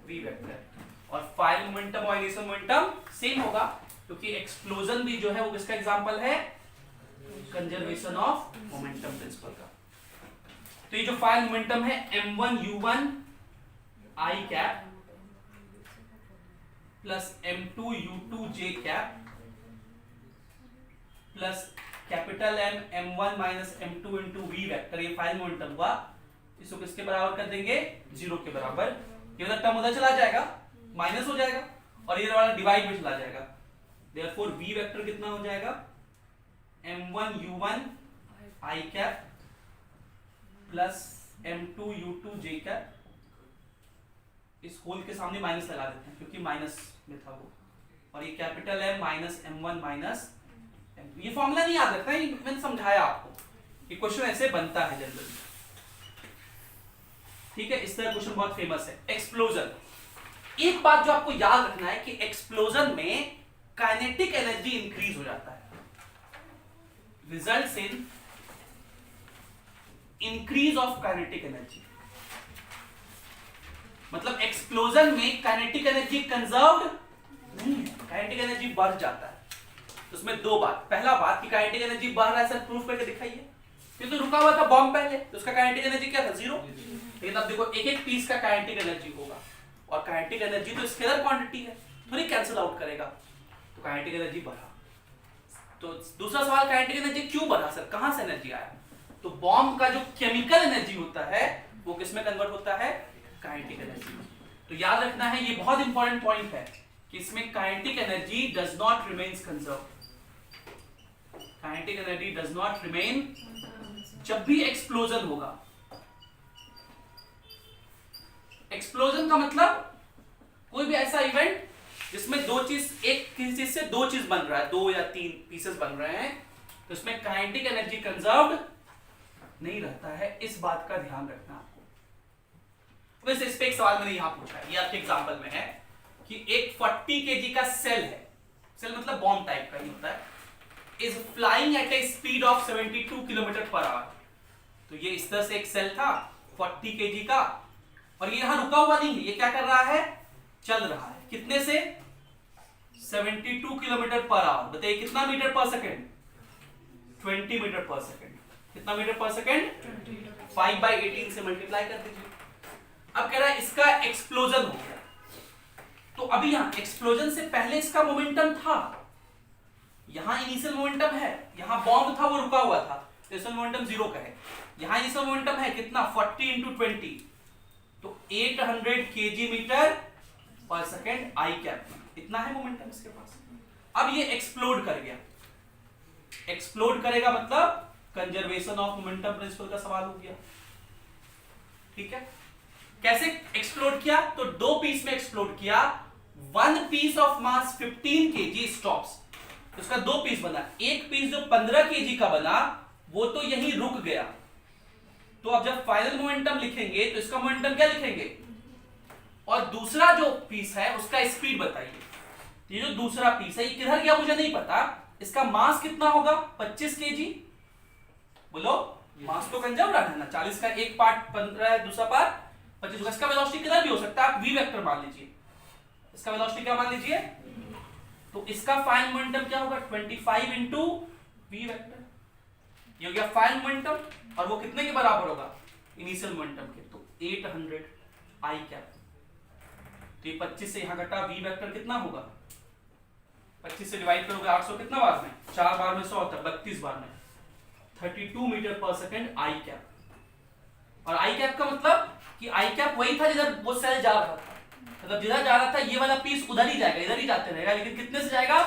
v वेक्टर। और फाइनल मोमेंटम और इनिशियल मोमेंटम सेम होगा क्योंकि एक्सप्लोजन भी जो है वो किसका एग्जांपल है? कंजर्वेशन ऑफ मोमेंटम प्रिंसिपल का। तो ये जो फाइनल मोमेंटम है m1 u1 i cap plus m2 u2 j cap plus capital M m1 minus m2 into v vector, ये फाइनल मोमेंटम हुआ। इसको किसके बराबर कर देंगे? 0 के बराबर। ये वाला टर्म उधर चला जाएगा, माइनस हो जाएगा, और ये वाला डिवाइड में चला जाएगा। देयरफॉर v वेक्टर कितना हो जाएगा? m1 u1 i cap plus m2 u2 j cap. इस होल के सामने माइनस लगा देते हैं क्योंकि माइनस में था वो, और ये capital M minus m1 minus m2। ये फॉर्मूला नहीं याद रखना, ये मैंने समझाया आपको, ये क्वेश्चन ऐसे बनता है जनरली। ठीक है, इस तरह क्वेश्चन बहुत फेमस है। एक्सप्लोजन, एक बात जो आपको याद रखना है कि एक्सप्लोजन में काइनेटिक एनर्जी इंक्रीज हो जाता है, results in increase of kinetic energy. मतलब एक्सप्लोजन में काइनेटिक एनर्जी कंजर्व्ड नहीं है, काइनेटिक एनर्जी बढ़ जाता है। तो उसमें दो बात, पहला बात कि काइनेटिक एनर्जी बढ़ रहा है सर प्रूफ करके दिखाइए। ये तो रुका हुआ था बॉम्ब पहले, तो उसका काइनेटिक एनर्जी क्या था? 0। लेकिन अब देखो एक एक पीस का काइनेटिक एनर्जी होगा, और काइनेटिक एनर्जी तो स्केलर क्वांटिटी है, थोड़ी कैंसिल आउट करेगा, तो काइनेटिक एनर्जी बढ़ा। तो दूसरा सवाल, काइनेटिक एनर्जी क्यों बढ़ा सर, कहां से एनर्जी आया? तो बॉम्ब का जो केमिकल एनर्जी होता है वो किसमें कन्वर्ट होता है? Kinetic energy. तो याद रखना है, ये बहुत इंपॉर्टेंट पॉइंट है कि इसमें kinetic energy does not remains conserve. Kinetic energy does not remain जब भी एक्सप्लोजन होगा। एक्सप्लोजन का मतलब कोई भी ऐसा इवेंट जिसमें दो चीज, एक किसी चीज से दो चीज बन रहा है, 2 या 3 पीसेस बन रहे हैं, तो इसमें काइनेटिक एनर्जी कंजर्व्ड नहीं रहता है। इस बात का ध्यान रखना आपको। वैसे इस पे एक सवाल मैंने यहां पूछा है, ये आपके एग्जांपल में है कि एक 40 kg का सेल है, सेल मतलब बॉम्ब टाइप का ही होता है, is flying eight A speed of 72 kilometre per hour. तो ये इस तरह से एक सेल था 40 kg का, और ये यहां रुका हुआ नहीं है, ये क्या कर रहा है? चल रहा है। कितने से? 72 किलोमीटर पर आवर। बताइए कितना metre per second? 20 metre per second. कितना मीटर पर सेकेंड? 5/18 से मल्टीप्लाई कर दीजिए। अब कह रहा है इसका एक्सप्लोजन हो गया, तो अभी यहां एक्सप्लोजन से पहले इसका मोमेंटम था, यहां इनिशियल मोमेंटम है, यहां बॉम्ब था वो रुका हुआ था, तो इनिशियल मोमेंटम 0 का है। यहां इनिशियल मोमेंटम है कितना? 40 × 20, तो 800 kg metre per second I cap, इतना है मोमेंटम इसके पास। अब ये एक्सप्लोड कर गया, एक्सप्लोड करेगा मतलब कंजर्वेशन ऑफ मोमेंटम प्रिंसिपल का सवाल हो गया। ठीक है, कैसे एक्सप्लोड किया? तो 2 पीस में एक्सप्लोड किया। 1 piece of mass 15 kg stops, तो उसका 2 पीस बना। एक पीस जो 15 kg का बना वो तो यहीं रुक गया। तो अब जब फाइनल मोमेंटम लिखेंगे तो इसका मोमेंटम क्या लिखेंगे? और दूसरा जो पीस है उसका स्पीड बताइए। ये जो दूसरा पीस है ये किधर गया मुझे नहीं पता, इसका मास कितना होगा? 25 kg। बोलो, मास तो कंजर्व रखना ना, 40 का एक पार्ट 15 है, दूसरा पार्ट 25 होगा। इसका वेलोसिटी किधर भी हो सकता है, आप v वेक्टर मान लीजिए। इसका वेलोसिटी क्या मान लीजिए? तो इसका फाइनल मोमेंटम क्या होगा? 25 × v वेक्टर। ये हो गया फाइनल मोमेंटम और वो कितने के बराबर होगा इनिशियल मोमेंटम के, तो 800 आई कैप। तो ये 25 से यहां घटा, वी वेक्टर कितना होगा 25 से डिवाइड करोगे 800 कितना बार में, 4 बार में 100 होता है, 32 बार में 32 मीटर पर सेकंड आई कैप। और आई कैप का मतलब कि आई कैप वही था जिधर वो सेल जा रहा था, मतलब जिधर जा रहा था ये वाला पीस उधर ही जाएगा, इधर ही जाते रहेगा, लेकिन कितने से जाएगा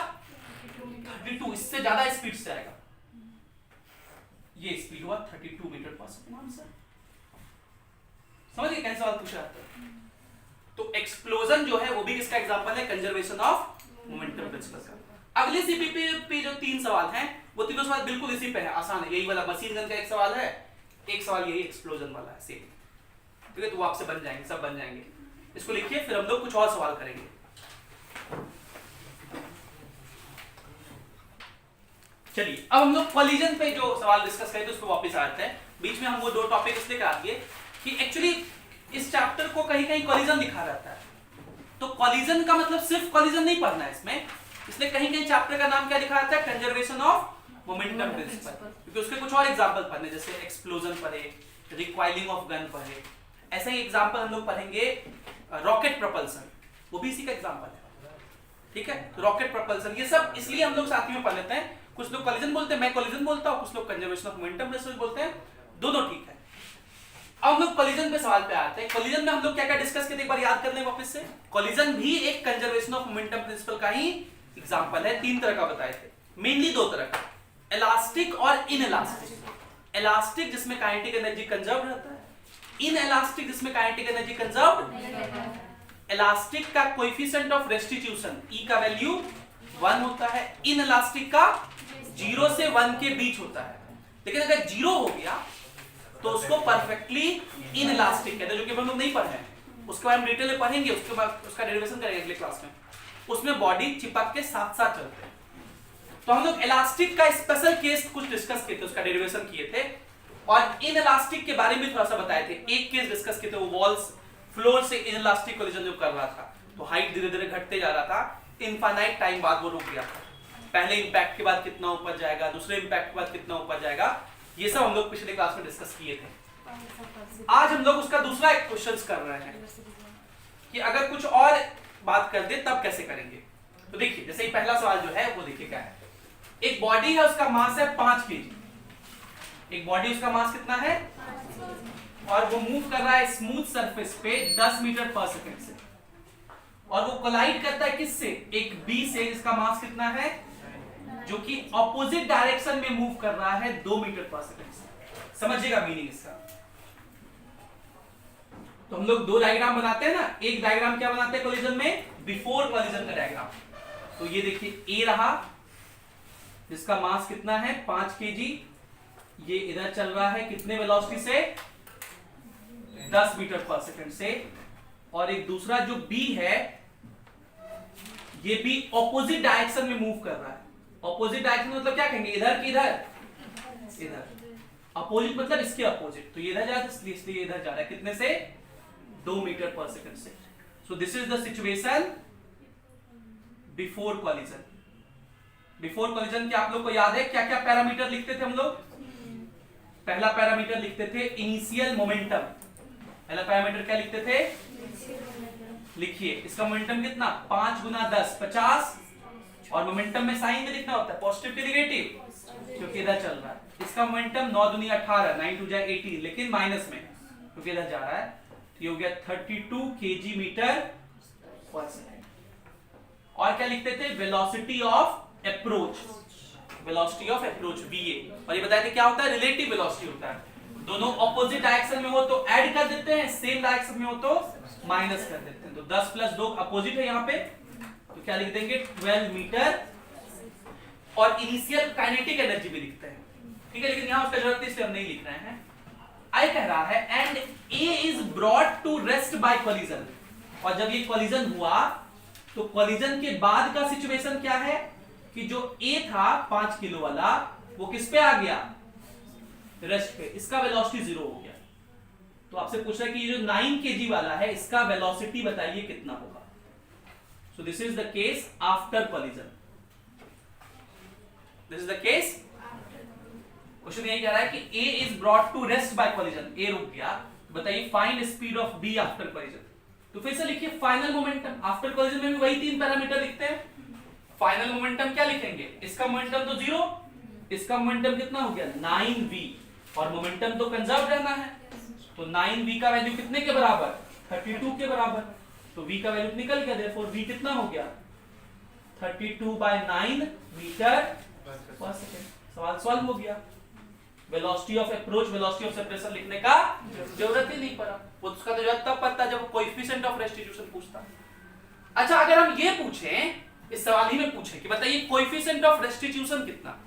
32, इससे ज्यादा स्पीड से आएगा। ये स्पीड हुआ 32 मीटर पर सेकंड आंसर। समझिए कैसे सवाल पूछा जाता है। तो एक्सप्लोजन जो है वो भी किसका एग्जांपल है, कंजर्वेशन ऑफ मोमेंटम प्रिंसिपल का। अगले सीपीपी पे जो 3 सवाल हैं वो तीनों सवाल बिल्कुल इसी पे है, आसान है। यही वाला मशीन गन का एक सवाल है, एक सवाल यही एक्सप्लोजन वाला है सेम, ठीक है। तो वो आपसे बन जाएंगे, सब बन जाएंगे। इसको लिखिए, फिर हम लोग कुछ और सवाल करेंगे। चलिए अब हम लोग कॉलिजन पे जो सवाल डिस्कस करें तो उसको वापस आते हैं। बीच में हम वो 2 टॉपिक इसलिए करा दिए कि एक्चुअली इस चैप्टर को कहीं कहीं कॉलिजन दिखा रहता है, तो कॉलिजन का मतलब सिर्फ कॉलिजन नहीं पढ़ना है इसमें, इसलिए कहीं कहीं चैप्टर का नाम क्या लिखा रहता है, कंजर्वेशन ऑफ मोमेंटम प्रिंसिपल, क्योंकि उसके कुछ और एग्जांपल पढ़ने, जैसे एक्सप्लोजन पढ़े, रिक्वायरिंग ऑफ गन पढ़े, ऐसे ही एग्जांपल हम लोग पढ़ेंगे रॉकेट प्रोपल्सन, वो भी इसी का एग्जांपल है, ठीक है। तो रॉकेट प्रोपल्सन ये सब इसलिए हम लोग साथ में पढ़ लेते हैं। कुछ लोग कॉलिजन बोलते हैं, मैं कॉलिजन बोलता हूं, कुछ लोग कंजर्वेशन ऑफ मोमेंटम प्रिंसिपल बोलते हैं, दोनों ठीक है। अब हम लोग कॉलिजन पे सवाल पे आते हैं। कॉलिजन में हम लोग क्या क्या डिस्कस किए थे, एक बार याद कर लें वापस से। कॉलिजन भी एक कंजर्वेशन ऑफ मोमेंटम प्रिंसिपल का ही एग्जांपल है। 3 तरह का बताए थे, मेनली 2 तरह का, इलास्टिक और इनइलास्टिक। इलास्टिक जिसमें काइनेटिक एनर्जी कंजर्व रहता है, इनइलास्टिक जिसमें काइनेटिक एनर्जी कंजर्व। इलास्टिक का कोएफिशिएंट ऑफ रेस्टिट्यूशन E का वैल्यू 1 होता है, इनइलास्टिक का 0 से 1 के बीच होता है। लेकिन अगर 0 हो गया तो उसको परफेक्टली इनइलास्टिक कहते हैं, जो कि हम लोग नहीं पढ़े हैं, उसके बारे में डिटेल में पढ़ेंगे, उसके बाद उसका डेरिवेशन करेंगे अगले क्लास में। उसमें बॉडी चिपक के साथ साथ चलते हैं। तो हम लोग इलास्टिक का स्पेशल केस कुछ डिस्कस किए थे, उसका डेरिवेशन किए थे, और इनइलास्टिक के बारे में थोड़ा सा बताए थे। एक केस डिस्कस किए थे, वो वॉल्स फ्लोर से इनइलास्टिक कोलिजन जो कर रहा था, तो हाइट धीरे धीरे घटते जा रहा था, इनफाइनाइट टाइम बाद वो रुक गया। पहले इंपैक्ट के बाद कितना ऊपर जाएगा, दूसरे इंपैक्ट के बाद कितना ऊपर जाएगा, ये सब हम लोग पिछले क्लास में डिस्कस किए थे। आज हम लोग उसका दूसरा एक क्वेश्चन कर रहे हैं कि अगर कुछ और बात कर दे तब कैसे करेंगे। तो देखिए, जैसे पहला सवाल जो है वो देखिए क्या है। एक बॉडी है, उसका मास है 5 केजी। एक बॉडी, उसका मास कितना है, और वो मूव कर रहा है स्मूथ सरफेस पे 10 मीटर पर सेकंड से, और वो कोलाइड करता है किससे, एक बी से, जिसका मास कितना है, जो कि ऑपोजिट डायरेक्शन में मूव कर रहा है 2 मीटर पर सेकंड से। समझिएगा मीनिंग इसका। तो हम लोग 2 डायग्राम बनाते हैं ना, एक डायग्राम क्या बनाते हैं कोलिजन में, बिफोर कोलिजन का डायग्राम। तो ये देखिए ए रहा, जिसका मास कितना है 5 केजी, ये इधर चल रहा है कितने वेलोसिटी से, 10 मीटर पर सेकंड से, और एक दूसरा जो बी है, ये भी ऑपोजिट डायरेक्शन में मूव कर रहा है। ऑपोजिट डायरेक्शन मतलब क्या कहेंगे, इधर की इधर, इधर। अपोजिट मतलब इसके अपोजिट, तो ये इधर जा रहा है, इसलिए इधर जा रहा है, कितने से, 2 मीटर पर सेकंड से। So this is the situation before collision. Before collision के आप लोग को याद है क्या क्या पैरामीटर लिखते थे हम लोग। पहला पैरामीटर लिखते थे इनिशियल मोमेंटम। पहला पैरामीटर क्या लिखते थे, लिखिए, इसका मोमेंटम कितना, 5 गुना 10 50, और मोमेंटम में साइन में लिखना होता है पॉजिटिव के नेगेटिव, क्योंकि इधर चल रहा है। इसका मोमेंटम 9 दूनी 18, 9 टू जाए 18, लेकिन माइनस में क्योंकि इधर जा रहा है, तो ये हो गया 32 केजी मीटर पर सेकंड। और क्या लिखते थे, velocity of approach, velocity of approach VA। और ये बताया था क्या होता है, रिलेटिव वेलोसिटी होता है। दोनों ऑपोजिट डायरेक्शन में हो तो ऐड कर देते हैं, सेम डायरेक्शन में हो तो माइनस कर देते हैं। तो 10 + 2 अपोजिट है यहाँ पे, तो क्या लिख देंगे 12 मीटर। और इनिशियल काइनेटिक एनर्जी भी लिखते हैं, ठीक है, लेकिन यहाँ उसका जरूरत है इसलिए हम नहीं लिख रहे हैं। आई कह रहा है and A is brought to rest by collision. और जब ये कोलिजन हुआ तो कोलिजन के बाद का सिचुएशन क्या है कि जो ए था 5 किलो वाला, वो किस पे आ गया, रेस्ट पे। इसका वेलोसिटी 0 हो गया। तो आपसे पूछ रहा है कि ये जो 9 केजी वाला है, इसका वेलोसिटी बताइए कितना होगा। So this is the case after collision. This is the case question यही कह रहा है कि A is brought to rest by collision, A रुक गया, बताइए find speed of B after collision. तो फिर से लिखिए फाइनल मोमेंटम, आफ्टर कॉलिजन में भी वही 3 पैरामीटर लिखते हैं। फाइनल मोमेंटम क्या लिखेंगे, इसका मोमेंटम तो 0, इसका मोमेंटम कितना हो गया 9v, और मोमेंटम तो कंजर्व रहना है, तो 9v का वैल्यू कितने के बराबर 32 के बराबर, तो v का वैल्यू निकल गया, देयरफॉर v कितना हो गया 32/9 मीटर पर सेकंड। सवाल सॉल्व हो गया। Velocity of approach, velocity of separation लिखने का जरूरत ही नहीं पड़ा, उसका तो तब पता जब कोएफिशिएंट ऑफ रेस्टिट्यूशन पूछता। अच्छा अगर हम ये पूछें, इस सवाल ही में पूछें कि बताइए कोएफिशिएंट ऑफ रेस्टिट्यूशन कितना,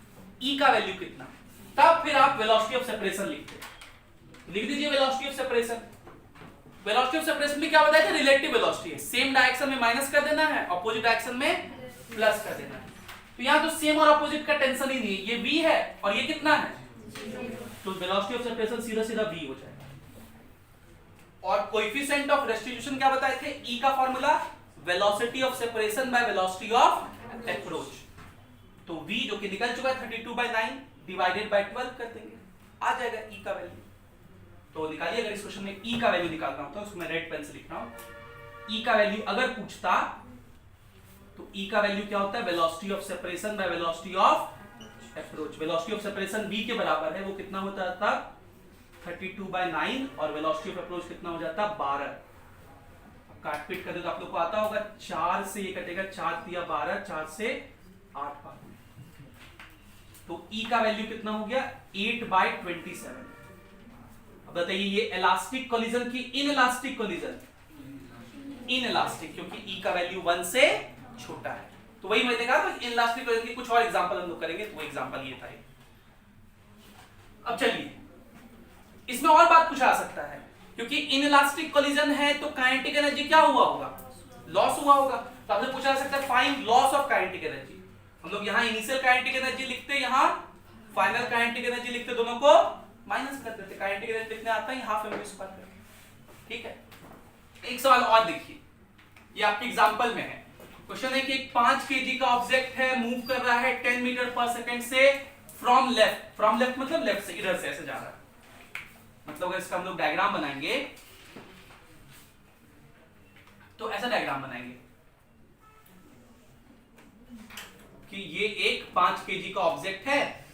E का वैल्यू कितना, तब फिर आप वेलोसिटी ऑफ सेपरेशन लिखते। लिख दीजिए velocity of separation. Velocity of separation में क्या बताया था, रिलेटिव वेलोसिटी है, सेम डायरेक्शन में माइनस कर देना है, ऑपोजिट डायरेक्शन में प्लस कर देना है। तो यहां तो सेम और ऑपोजिट का टेंशन ही नहीं है, ये v है और ये कितना है, तो वेलोसिटी ऑफ सेपरेशन सीधा सीधा v हो जाएगा। और कोएफिशिएंट ऑफ रेस्टिट्यूशन क्या बताए थे, E का formula velocity of separation by velocity of approach, तो v जो कि निकल चुका है 32/9 डिवाइडेड बाय 12 कर देंगे, आ जाएगा E का वैल्यू। तो निकालिए, अगर इस क्वेश्चन में E का वैल्यू निकालना होता है, उसको मैं रेड पेन से लिख रहा हूं। E का वैल्यू अगर पूछता तो E का वैल्यू क्या होता है, velocity of separation by velocity of approach. Velocity of separation v के बराबर है, वो कितना होता था 32/9, और वेलोसिटी ऑफ अप्रोच कितना हो जाता 12। काट पीट कर दे तो आप लोग को आता होगा, 4 से ये कटेगा, 4 तिया 12, 4 से 8 बार, तो E का वैल्यू कितना हो गया 8/27। अब बताइए ये इलास्टिक कोलिजन की इनइलास्टिक कोलिजन, इनइलास्टिक, क्योंकि E का वैल्यू 1 से छोटा है। तो वही मैंने कहा तो इनइलास्टिक कोलिजन की कुछ और एग्जांपल हम लोग करेंगे, तो वो एग्जांपल ये था। अब चलिए इसमें और बात पूछा जा सकता है, क्योंकि इनइलास्टिक कोलिजन है तो काइनेटिक एनर्जी क्या हुआ होगा, लॉस हुआ होगा। तो आपसे पूछा जा सकता है find loss of kinetic energy. हम लोग यहाँ इनिशियल काइनेटिक एनर्जी लिखते, यहाँ फाइनल काइनेटिक एनर्जी लिखते, दोनों को माइनस कर देते, काइनेटिक एनर्जी लिखने आता है हाफ mv स्क्वायर करके। ठीक है, एक सवाल और देखिए, ये आपके एग्जांपल में है। क्वेश्चन है कि एक 5 kg का ऑब्जेक्ट है, मूव कर रहा है 10 मीटर पर सेकंड से फ्रॉम लेफ्ट, फ्रॉम लेफ्ट मतलब लेफ्ट से, इधर से ऐसे जा रहा है। मतलब अगर इसका हम लोग डायग्राम बनाएंगे तो ऐसा डायग्राम बनाएंगे कि ये एक 5 kg का ऑब्जेक्ट है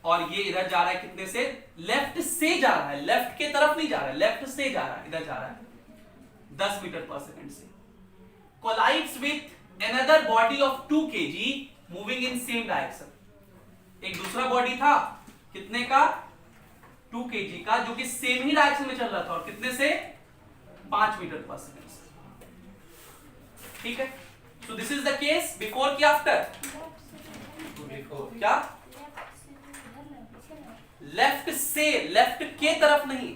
और ये इधर जा रहा है, कितने से, लेफ्ट से जा रहा है, लेफ्ट के तरफ नहीं जा रहा है, लेफ्ट से जा रहा है, इधर जा रहा है 10 मीटर पर सेकंड से। Collides with another body of 2 kg moving in same direction. एक दूसरा बॉडी था कितने का 2 kg का, जो कि सेम ही डायरेक्शन में चल रहा था, और कितने से 5 मीटर पर सेकंड से। ठीक है, so this is the case before की आफ्टर, क्या लेफ्ट से, लेफ्ट के तरफ नहीं,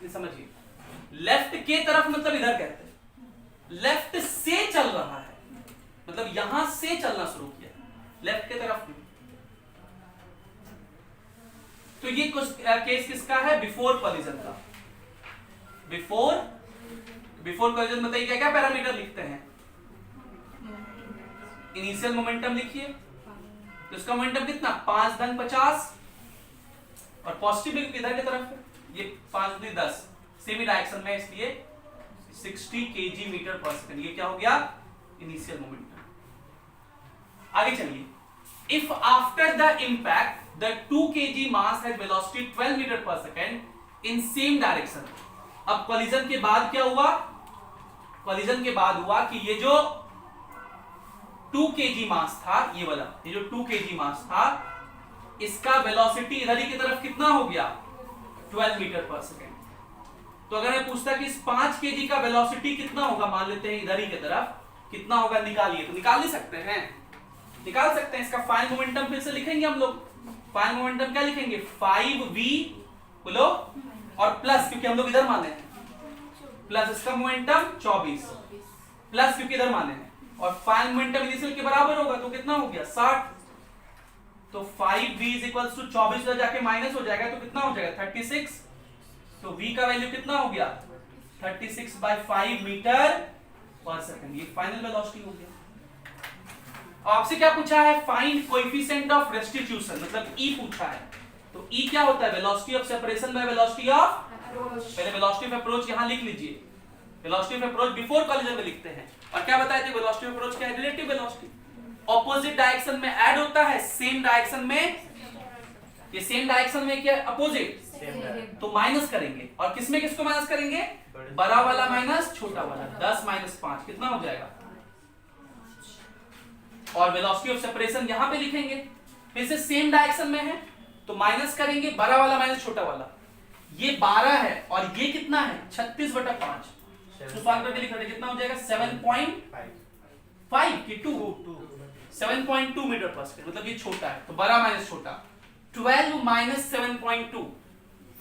समझिए, लेफ्ट के तरफ मतलब इधर कहते हैं, लेफ्ट से चल रहा है मतलब यहां से चलना शुरू किया, लेफ्ट के तरफ नहीं। तो ये केस किसका है, बिफोर कोलिजन का। बिफोर कोलिजन बताइए क्या क्या पैरामीटर लिखते हैं, इनिशियल मोमेंटम लिखिए, तो इसका मोमेंटम कितना 5-50, और पॉजिटिव इधर की तरफ है, ये 5-10 सेमी डायरेक्शन में, इसलिए 60 kg मीटर पर सेकंड, ये क्या हो गया इनिशियल मोमेंटम। आगे चलिए, if after the impact the 2 kg mass has velocity 12 meter per second in same direction। अब कोलिजन के बाद क्या हुआ, कोलिजन के बाद हुआ कि ये जो 2 kg मास था, ये वाला, ये जो 2 kg मास था, इसका वेलोसिटी इधर ही की तरफ कितना हो गया 12 मीटर पर सेकंड। तो अगर मैं पूछता कि इस 5 kg का वेलोसिटी कितना होगा, मान लेते हैं इधर ही की तरफ कितना होगा, निकालिए, तो निकाल नहीं सकते हैं, निकाल सकते हैं। इसका फाइनल मोमेंटम फिर से लिखेंगे हम लोग, फाइनल मोमेंटम क्या लिखेंगे 5v बोलो, और प्लस क्योंकि हम लोग इधर माने हैं, प्लस इसका मोमेंटम 24 प्लस क्योंकि इधर माने हैं, और फाइनल मोमेंटम इनिशियल के बराबर होगा, तो कितना हो गया 60। तो 5v = 24 उधर जाके माइनस हो जाएगा, तो कितना हो जाएगा 36। तो v का वैल्यू कितना हो गया 36/5 मीटर पर सेकंड, ये फाइनल वेलोसिटी हो गया। आपसे क्या पूछा है, फाइंड कोएफिशिएंट ऑफ रेस्टिट्यूशन, मतलब ई पूछा है। तो ई क्या होता है, velocity of separation by velocity of, पहले वेलोसिटी ऑफ अप्रोच यहां लिख लीजिए, velocity of approach before collision में लिखते हैं। और क्या बताए थे, वेलोसिटी ऑफ अप्रोच क्या है, रिलेटिव वेलोसिटी। ऑपोजिट डायरेक्शन में ऐड होता है, सेम डायरेक्शन में, ये सेम डायरेक्शन में क्या अपोजिट, तो माइनस करेंगे। और किसमें किसको माइनस करेंगे, बड़ा वाला माइनस छोटा वाला, 10 - 5 कितना हो जाएगा। और वेलोसिटी ऑफ सेपरेशन यहां पे लिखेंगे, फिर से सेम डायरेक्शन में है तो माइनस करेंगे, बड़ा वाला माइनस छोटा वाला। ये 12 है और ये कितना है 36/5, तो सॉल्व करके लिख रहे कितना हो जाएगा 7.5 की 2 7.2 मीटर पर सेकंड, मतलब ये छोटा है तो बड़ा माइनस छोटा। 12 - 7.2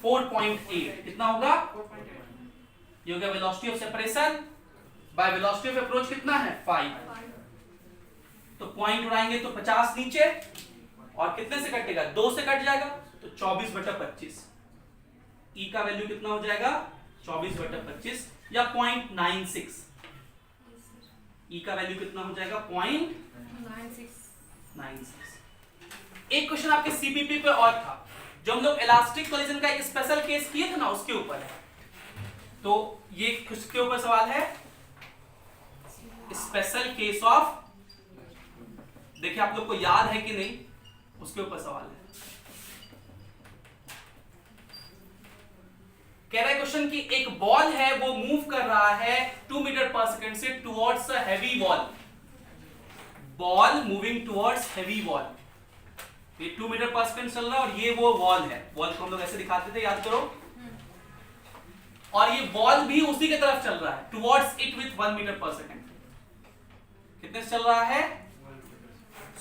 4.8 कितना होगा, ये हो गया velocity of separation by velocity of approach कितना है 5। तो पॉइंट उड़ाएंगे तो 50 नीचे और कितने से कटेगा, 2 से कट जाएगा तो 24/25। ई का वैल्यू कितना हो जाएगा 24/25 या 0.96। ई का वैल्यू कितना हो जाएगा 0.96। एक क्वेश्चन आपके सीपीपी पे और था, जो हम लोग इलास्टिक कोलिजन का एक स्पेशल केस किए थे ना, उसके ऊपर है। तो ये किसके ऊपर सवाल है, स्पेशल केस ऑफ, देखिए आप लोग को याद है कि नहीं, उसके ऊपर सवाल है। कह रहा है क्वेश्चन कि एक बॉल है वो मूव कर रहा है 2 मीटर पर सेकंड से towards a heavy wall, ball moving towards heavy wall. ये 2 मीटर पर सेकंड चल रहा है और ये वो वॉल है, वॉल को हम लोग ऐसे दिखाते थे, याद करो। और ये बॉल भी उसी की तरफ चल रहा है, towards it with 1 metre per second. कितने से चल रहा है,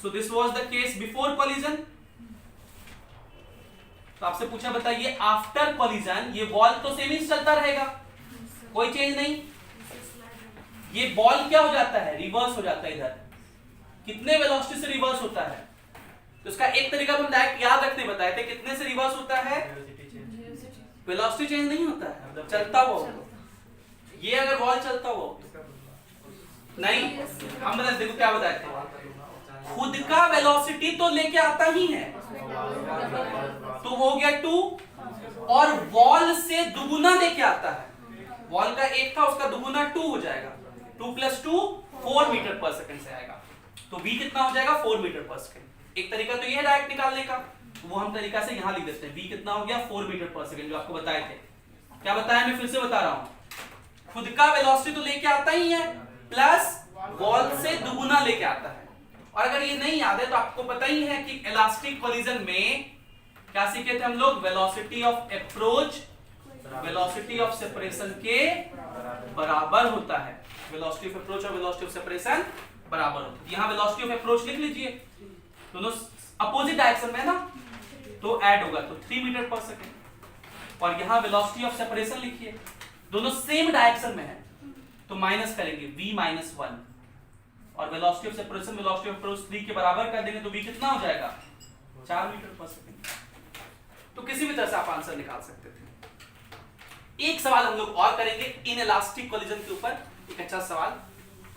so this was the case before collision. तो आपसे पूछा बताइए आफ्टर कॉलिजन ये बॉल तो सेम ही चलता रहेगा, कोई चेंज नहीं। ये बॉल क्या हो जाता है, रिवर्स हो जाता है। इधर कितने वेलोसिटी से रिवर्स होता है, तो इसका एक तरीका हम डायरेक्ट याद रखने बताए थे, कितने से रिवर्स होता है, वेलोसिटी चेंज नहीं होता है, मतलब चलता हुआ। ये अगर बॉल चलता हुआ नहीं, हम बता देखो क्या बताए थे, खुद का वेलोसिटी तो लेके आता ही है, तो हो गया 2, और वॉल से दुगुना लेके आता है, वॉल का 1 था उसका दुगुना 2 हो जाएगा, 2 + 2 4 मीटर पर सेकंड से आएगा। तो v कितना हो जाएगा 4 मीटर पर सेकंड। एक तरीका तो ये है डायरेक्ट निकालने का, वो हम तरीका से यहां लिख देते हैं, v कितना हो गया 4 मीटर पर सेकंड, जो आपको बताए थे। क्या बताया, मैं फिर से बता रहा हूं, खुद का वेलोसिटी तो लेके आता ही है, प्लस वॉल से दुगुना लेके आता है। और अगर ये नहीं याद है तो आपको पता ही है कि इलास्टिक कोलिजन में क्या सीखे थे हम लोग, velocity of approach velocity of separation के बराबर होता है, वेलोसिटी ऑफ अप्रोच और वेलोसिटी ऑफ सेपरेशन बराबर होता है। यहां वेलोसिटी ऑफ अप्रोच लिख लीजिए, दोनों अपोजिट डायरेक्शन में है ना, तो ऐड होगा तो 3 मीटर पर सेकंड। और यहां वेलोसिटी ऑफ सेपरेशन लिखिए, दोनों सेम डायरेक्शन में है तो माइनस करेंगे v - 1, और velocity of separation velocity of approach 3 के बराबर कर देंगे तो v कितना हो जाएगा 4 मीटर पर सेकंड। तो किसी भी तरह से आप आंसर निकाल सकते थे। एक सवाल हम लोग और करेंगे इन इलास्टिक कोलिजन के ऊपर, एक अच्छा सवाल,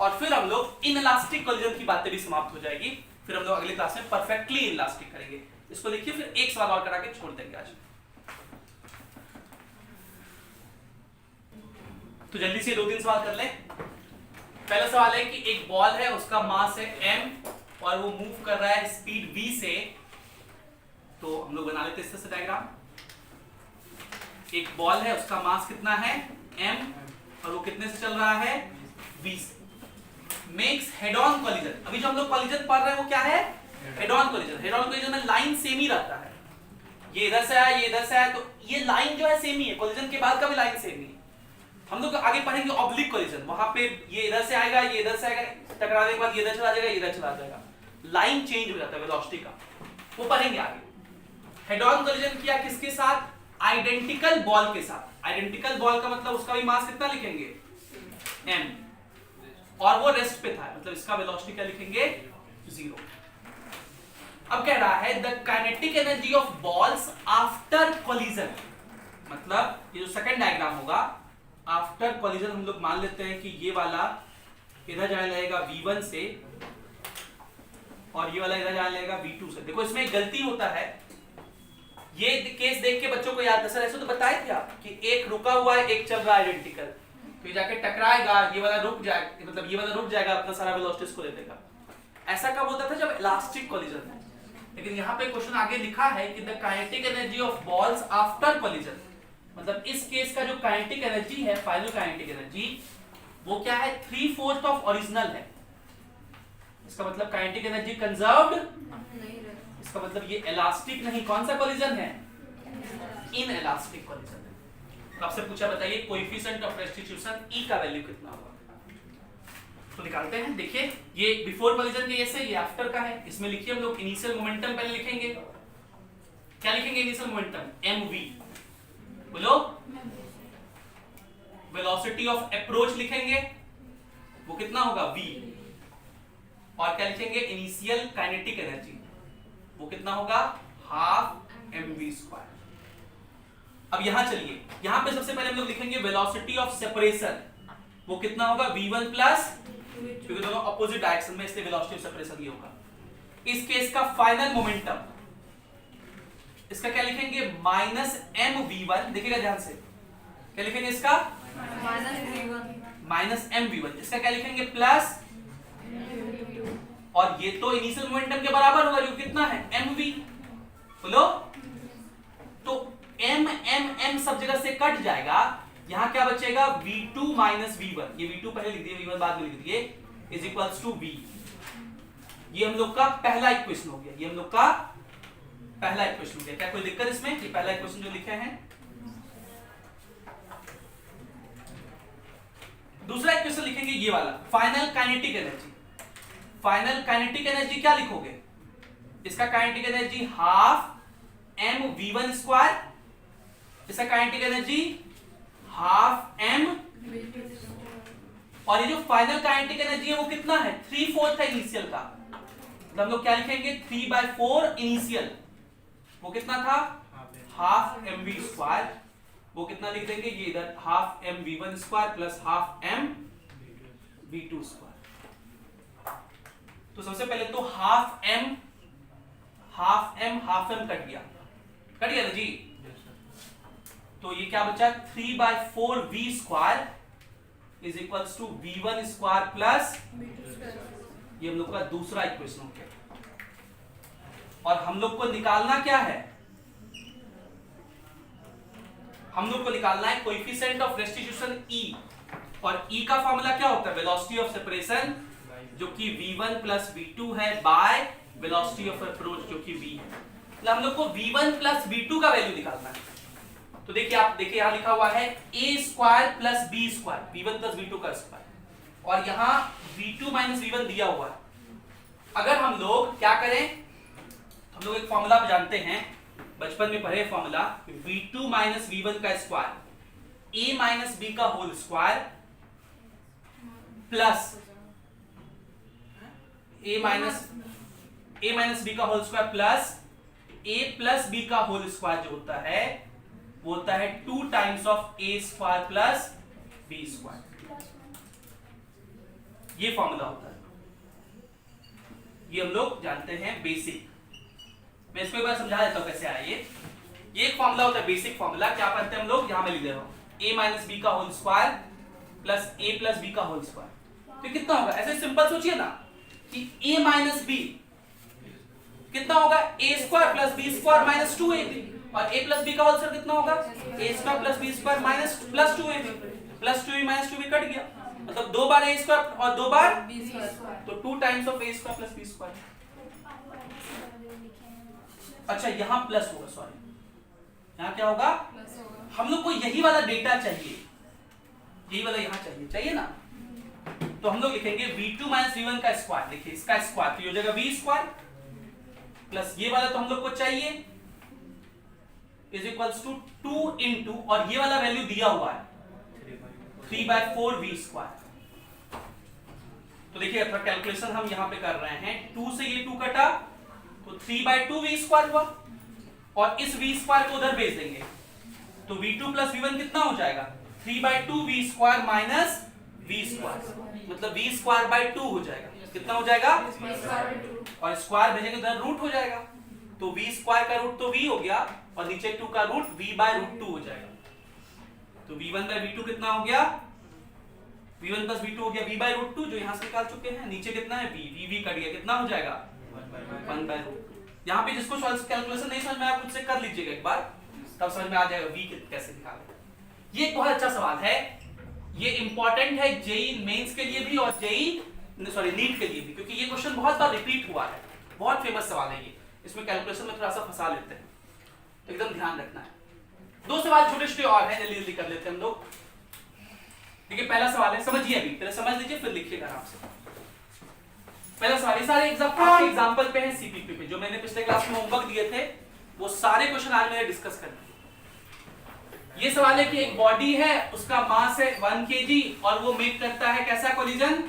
और फिर हम लोग इन इलास्टिक कोलिजन की बातें भी समाप्त हो जाएगी। फिर हम लोग अगली क्लास में परफेक्टली इलास्टिक करेंगे। इसको लिखिए, फिर एक सवाल और करा के छोड़ देंगे आज। तो जल्दी से 2-3 सवाल कर लें। पहला सवाल है कि एक बॉल है, उसका मास है m और वो मूव कर रहा है स्पीड v से। तो हम लोग बना लेते हैं इस तरह से डायग्राम। एक बॉल है, उसका मास कितना है m और वो कितने से चल रहा है v से। Makes head on collision. अभी जो हम लोग कोलिजन पढ़ रहे हैं वो क्या है, head on collision. Head on collision में लाइन सेम ही रहता है, ये इधर से आया ये इधर से आया, तो ये लाइन जो है सेम ही है, कोलिजन के बाद का भी लाइन सेम ही है। हम लोग आगे पढ़ेंगे ऑब्लिक कोलिजन, वहां पे ये इधर से आएगा ये इधर से आएगा, टकराने के बाद ये इधर चला जाएगा ये इधर चला जाएगा, लाइन चेंज हो जाता है वेलोसिटी का, वो पढ़ेंगे आगे। हेड ऑन कोलिजन किया किसके साथ, आइडेंटिकल बॉल के साथ। आइडेंटिकल बॉल का मतलब उसका भी मास कितना लिखेंगे m, और वो रेस्ट पे था, मतलब इसका वेलोसिटी क्या लिखेंगे 0। अब कह रहा है the kinetic energy of balls after collision, मतलब ये जो सेकंड डायग्राम होगा आफ्टर कोलिजन, हम लोग मान लेते हैं कि ये वाला इधर जाने लगेगा v1 से और ये वाला इधर जाने लगेगा V2 से। देखो इसमें एक गलती होता है, ये केस देख के बच्चों को याद है, सर ऐसे तो बताए थे आप कि एक रुका हुआ है एक चल रहा है आइडेंटिकल, तो ये जाके टकराएगा, ये वाला रुक जाएगा, मतलब ये वाला रुक जाएगा, अपना सारा वेलोसिटी को ले लेगा। ऐसा कब होता था? जब इलास्टिक कोलिजन है। लेकिन यहाँ पे क्वेश्चन आगे लिखा है कि the kinetic energy of balls after collision, मतलब इस केस का जो काइनेटिक एनर्जी है, फाइनल काइनेटिक एनर्जी, वो क्या है? 3/4 ऑफ ओरिजिनल है। इसका मतलब काइनेटिक एनर्जी कंजर्व्ड नहीं है। इसका मतलब ये इलास्टिक नहीं, कौन सा कोलिजन है? इन इलास्टिक कोलिजन है। तो आपसे पूछा बताइए कोएफिशिएंट ऑफ रेस्टिट्यूशन E का वैल्यू कितना होगा? तो निकालते हैं। देखिए ये बिफोर कोलिजन के ऐसे, ये आफ्टर का है। इसमें लिखिए हम लोग इनिशियल मोमेंटम पहले लिखेंगे। क्या लिखेंगे इनिशियल मोमेंटम? mv। बोलो। वेलोसिटी ऑफ अप्रोच लिखेंगे, वो कितना होगा? v। और क्या लिखेंगे? इनिशियल काइनेटिक एनर्जी, वो कितना होगा? Half mv²। अब यहां चलिए, यहां पे सबसे पहले हम लोग लिखेंगे वेलोसिटी ऑफ सेपरेशन, वो कितना होगा? v1 प्लस, क्योंकि दोनों अपोजिट डायरेक्शन में, इसलिए वेलोसिटी ऑफ सेपरेशन ये होगा। इस केस का फाइनल मोमेंटम, इसका क्या लिखेंगे? -mv1। देखिएगा ध्यान से, क्या लिखेंगे इसका? -mv1। इसका क्या लिखेंगे? प्लस, और ये तो इनिशियल मोमेंटम के बराबर होगा जो कितना है? mv। बोलो। तो m सब जगह से कट जाएगा, यहां क्या बचेगा? v2 v1। ये v2 पहले लिख दिए, v1 बाद में लिख दिए, इज इक्वल्स टू v। ये हम लोग का पहला इक्वेशन हो गया, ये हम लोग का पहला इक्वेशन हो गया। क्या कोई दिक्कत इसमें? ये पहला इक्वेशन जो लिखे हैं। दूसरा इक्वेशन लिखेंगे ये वाला, final kinetic energy. Final kinetic energy क्या लिखोगे? इसका काइनेटिक एनर्जी हाफ mv1², इसका काइनेटिक एनर्जी हाफ m, और ये जो फाइनल काइनेटिक एनर्जी है वो कितना है? 3/4 है इनिशियल का। तो हम लोग क्या लिखेंगे? 3/4 इनिशियल, वो कितना था? Half mv²। वो कितना लिख देंगे? ये इधर half mv1² plus half mv2²। तो सबसे पहले तो हाफ m कट गया ना जी? तो ये क्या बचा? 3/4v² is equals to v1² plus, ये हम लोग का दूसरा इक्वेशन हो गया। और हम लोग को निकालना क्या है? हम लोग को निकालना है कोएफिशिएंट ऑफ रेस्टिट्यूशन E, और E का फॉर्मूला क्या होता है? वेलोसिटी ऑफ सेपरेशन, जो कि v1 प्लस v2 है, बाय वेलोसिटी ऑफ अप्रोच, जो कि v है। मतलब हम लोग को v1 प्लस v2 का वैल्यू निकालना है। तो देखिए, आप देखिए यहां लिखा हुआ है a² plus b², v1 plus v2 का स्क्वायर, और यहां v2 माइनस v1 दिया हुआ है। अगर हम लोग क्या करें, हम लोग एक फॉर्मूला जानते हैं, बचपन में पढ़े फॉर्मूला, v2 माइनस v1 का स्क्वायर, a माइनस b का whole square, plus a minus b का whole square, plus a plus b का होल स्क्वायर जो होता है वो होता है 2 times of a² plus b²। ये फॉर्मूला होता है, ये हम लोग जानते हैं बेसिक। मैं इसको एक बार समझा देता हूं कैसे आया ये एक फॉर्मूला होता है, बेसिक फॉर्मूला। क्या पढ़ते हैं हम लोग? यहां मैं लिख दे रहा हूं, a माइनस बी का whole square plus a plus B का होल स्क्वायर। तो कितना होगा? ऐसे सिंपल सोचिए ना कि a माइनस बी कितना होगा? a² plus b² minus 2ab, और a प्लस b का होल स्क्वायर कितना होगा? a² plus b² minus plus 2ab, plus 2ab minus 2b cut गया, मतलब 2 बार a² और 2 बार b², तो 2 times of a² plus b²। अच्छा यहां प्लस होगा, सॉरी यहां क्या होगा? प्लस होगा। हम लोग को यही वाला डेटा चाहिए, यही वाला यहां चाहिए ना? तो हम लोग लिखेंगे v2 माइनस v1 का स्क्वायर, देखिए इसका स्क्वायर तो ये हो जाएगा v² प्लस ये वाला तो हम लोग को चाहिए इज इक्वल्स टू 2 इंटू, और ये वाला वैल्यू दिया हुआ है 3/4v²। तो देखिए अपना कैलकुलेशन हम यहां पे कर रहे हैं, 2 से ये 2 कटा तो 3/2v² हुआ, और इस v² को उधर भेज देंगे तो v2 प्लस v1 कितना हो जाएगा? 3/2v² माइनस v स्क्वायर, मतलब v स्क्वायर बाय 2 हो जाएगा। कितना हो जाएगा? और स्क्वायर भेजेंगे उधर रूट हो जाएगा, तो v स्क्वायर का रूट तो v हो गया और नीचे 2 का रूट v बाय रूट 2 हो जाएगा। तो v1 बाय v2 कितना हो गया? v1 प्लस v2 हो गया v बाय रूट 2, जो यहां से निकाल चुके हैं। नीचे कितना है? v कट गया, कितना हो जाएगा? 1 बाय रूट 2। यहां पे जिसको कैलकुलेशन नहीं समझ में आया खुद से कर लीजिएगा एक बार, तब समझ में आ जाएगा v कैसे निकालें। ये एक बहुत अच्छा सवाल है, ये इंपॉर्टेंट है जेई मेंस के लिए भी और नीट के लिए भी, क्योंकि ये क्वेश्चन बहुत बार रिपीट हुआ है, बहुत फेमस सवाल है ये। इसमें कैलकुलेशन में थोड़ा सा फंसा लेते हैं, तो एकदम ध्यान रखना है। 2 सवाल छोटे छोटे और हैं, जल्दी जल्दी कर लेते हैं हम लोग। देखिए पहला सवाल है, समझिए अभी, पहले समझ लीजिए फिर लिखिएगा आराम से। पहला सवाल, ये सारे एग्जांपल पे हैं सीपीपी पे, जो मैंने पिछले क्लास में होमवर्क दिए थे वो सारे क्वेश्चन आज मैंने डिस्कस करने। ये सवाल है कि एक बॉडी है, उसका मास है 1 kg और वो मेक करता है कैसा collision?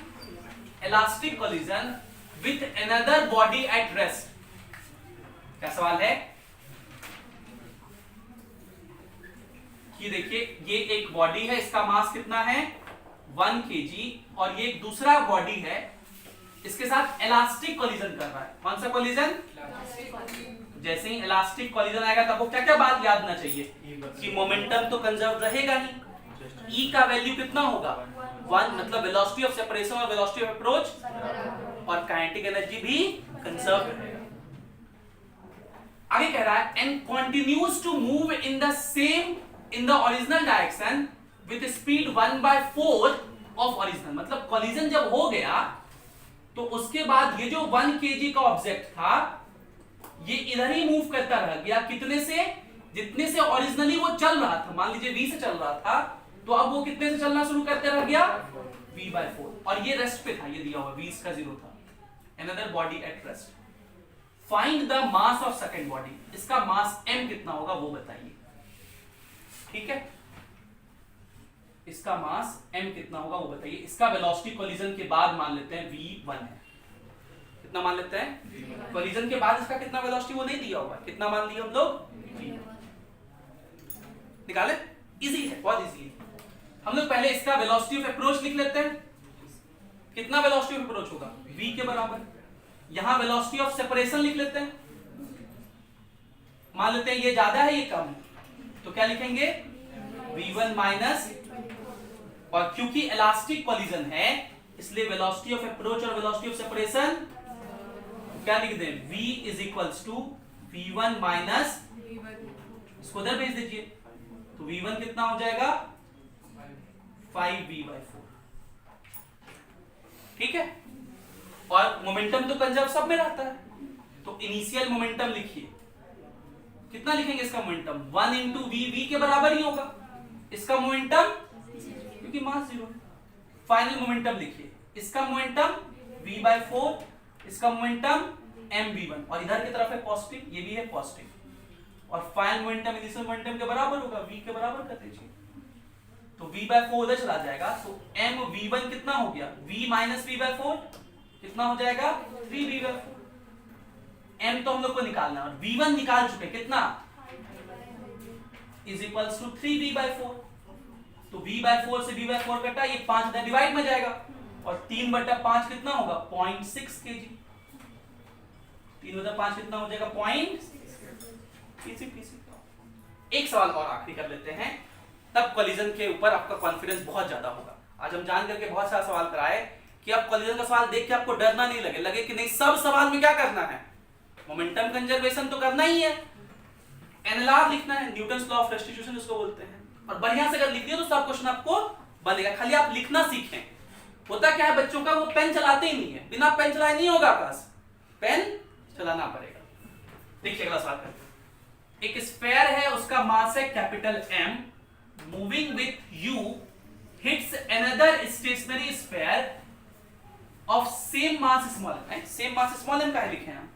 Elastic collision with another body at rest. क्या सवाल है कि देखिए ये एक बॉडी है, इसका मास कितना है? 1 kg, और ये एक दूसरा बॉडी है, इसके साथ इलास्टिक कोलिजन कर रहा है। कौन सा कोलिजन? जैसे ही इलास्टिक कोलिजन आएगा तब वो क्या क्या बात याद ना चाहिए कि मोमेंटम तो कंजर्व रहेगा ही, E का वैल्यू कितना होगा? 1, मतलब वेलोसिटी ऑफ सेपरेशन और वेलोसिटी ऑफ अप्रोच, और काइनेटिक एनर्जी भी कंजर्व रहेगा। आगे कह रहा है and continues to move in the original direction with speed 1/4 of original. मतलब कोलिजन जब हो गया तो उसके बाद ये जो 1 kg का ऑब्जेक्ट था ये इधर ही मूव करता रह गया, कितने से? जितने से ओरिजिनली वो चल रहा था। मान लीजिए v से चल रहा था, तो अब वो कितने से चलना शुरू करते रह गया? v/4, और ये रेस्ट पे था, ये दिया हुआ v इसका 0 था। Another body at rest. Find the mass of second body. इसका मास m कितना होगा वो बताइए। ठीक है, इसका मास m कितना होगा वो बताइए। इसका वेलोसिटी कोलिजन के बाद मान लेते हैं v1 है। कितना मान लेते हैं? कोलिजन के बाद इसका कितना वेलोसिटी वो नहीं दिया हुआ, कितना मान लिया हम लोग? निकाले? इजी है, बहुत इजी है। हम लोग पहले इसका वेलोसिटी ऑफ अप्रोच लिख लेते हैं। कितना वेलोसिटी ऑफ अप्रोच होगा? v के बराबर। यहां वेलोसिटी ऑफ सेपरेशन लिख लेते हैं। मान लेते हैं ये ज्यादा है ये कम है, तो क्या लिखेंगे? v1 माइनस, और क्योंकि इलास्टिक कोलिजन है इसलिए वेलोसिटी ऑफ अप्रोच और वेलोसिटी ऑफ सेपरेशन क्या लिख दें? v is equals to v1 minus, इसको उधर भेज दीजिए, तो v1 कितना हो जाएगा? 5v/4। ठीक है, और मोमेंटम तो कंजर्व सब में रहता है, तो इनिशियल मोमेंटम लिखिए। कितना लिखेंगे इसका मोमेंटम? 1 इंटू v के बराबर ही होगा इसका मोमेंटम, क्योंकि मास 0 है। फाइनल मोमेंटम लिखिए, इसका मोमेंटम v/4, इसका मोमेंटम mv1, और इधर की तरफ है पॉजिटिव, ये भी है पॉजिटिव, और फाइनल मोमेंटम इनिशियल मोमेंटम के बराबर होगा, v के बराबर कर दीजिए, तो v/4 उधर चला जाएगा, तो mv1 कितना हो गया? v माइनस v/4 कितना हो जाएगा? 3v/4। m तो हम लोग को निकालना है और v1 निकाल चुके, कितना? Is equals to 3v/4। तो v/4 से v/4 कटा, ये 5 इधर डिवाइड में जाएगा, और 3/5 कितना होगा? 0.6 kg। 3/5 कितना हो जाएगा? 0.6। एक सवाल और आखिरी कर लेते हैं, तब कोलिजन के ऊपर आपका कॉन्फिडेंस बहुत ज्यादा होगा। आज हम जान करके बहुत सारा सवाल कराए कि अब कोलिजन का सवाल देख के आपको डरना नहीं लगे कि नहीं सब सवाल में क्या करना है? मोमेंटम कंजर्वेशन तो करना ही है, एनएलआर लिखना है, न्यूटन्स लॉ ऑफ रेस्टिट्यूशन जिसको बोलते हैं, और बढ़िया से अगर लिख दिया तो सब क्वेश्चन आपको बनेगा। खाली आप लिखना सीखें। होता क्या है बच्चों का, वो पेन चलाते ही नहीं है, बिना पेन चलाए नहीं होगा आकाश, पेन चलाना पड़ेगा। देखिए अगला सवाल करते हैं। एक स्फेयर है, उसका मास है capital M, moving with U hits another stationary sphere of same mass small m। Same mass small m का है लिखे हैं।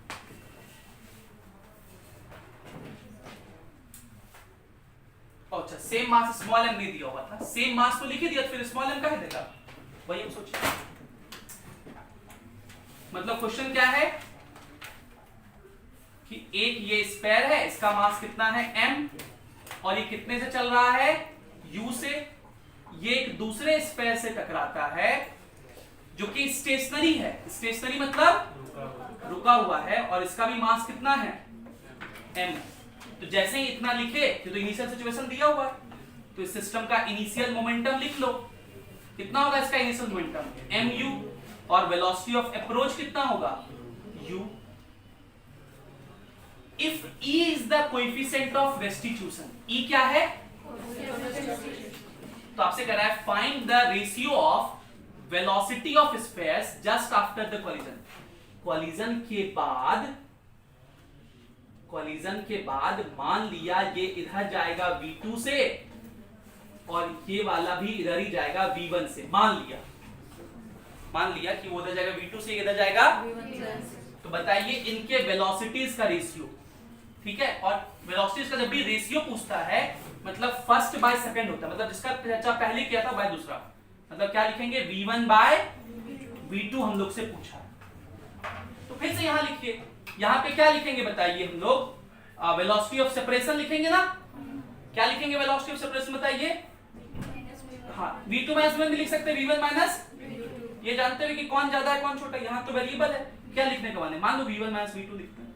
अच्छा, सेम मास स्मॉल m नहीं दिया हुआ था, सेम मास तो लिख ही दिया, फिर स्मॉल m का है देगा, वही हम सोचिए। मतलब क्वेश्चन क्या है कि एक ये स्फेयर है, इसका मास कितना है m, और ये कितने से चल रहा है? u से। ये एक दूसरे स्फेयर से टकराता है जो कि स्टेशनरी है, स्टेशनरी मतलब रुका हुआ है, और इसका भी मास कितना है m। तो जैसे ही इतना लिखे तो इनिशियल सिचुएशन दिया हुआ है, तो इस सिस्टम का इनिशियल मोमेंटम लिख लो। कितना होगा इसका इनिशियल मोमेंटम mu, और वेलोसिटी ऑफ अप्रोच कितना होगा u। If e is the coefficient of restitution, e क्या है, तो आपसे कह रहा है find the ratio of velocity of spheres just after the collision. Collision के बाद मान लिया ये इधर जाएगा v2 से और ये वाला भी इधर ही जाएगा v1 से, मान लिया कि वो इधर जाएगा v2 से, इधर जाएगा तो बताइए इनके वेलोसिटीज का रेशियो, ठीक है। और वेलोसिटीज का जब भी रेशियो पूछता है मतलब फर्स्ट बाय सेकंड होता है, मतलब जिसका चर्चा पहले किया था बाय दूसरा, मतलब क्या लिखेंगे v1 बाय v2 हम लोग से पूछा। तो फिर से यहां लिखिए, यहां पे क्या लिखेंगे बताइए हम लोग, वेलोसिटी ऑफ सेपरेशन लिखेंगे ना। क्या लिखेंगे वेलोसिटी ऑफ सेपरेशन बताइए, हाँ v2 माइनस v1 भी लिख सकते हैं, v1 माइनस, ये जानते हुए कि कौन ज्यादा है कौन छोटा है, यहां तो वेरिएबल है, क्या लिखने का माने, मान लो v1 माइनस v2 लिखते हैं,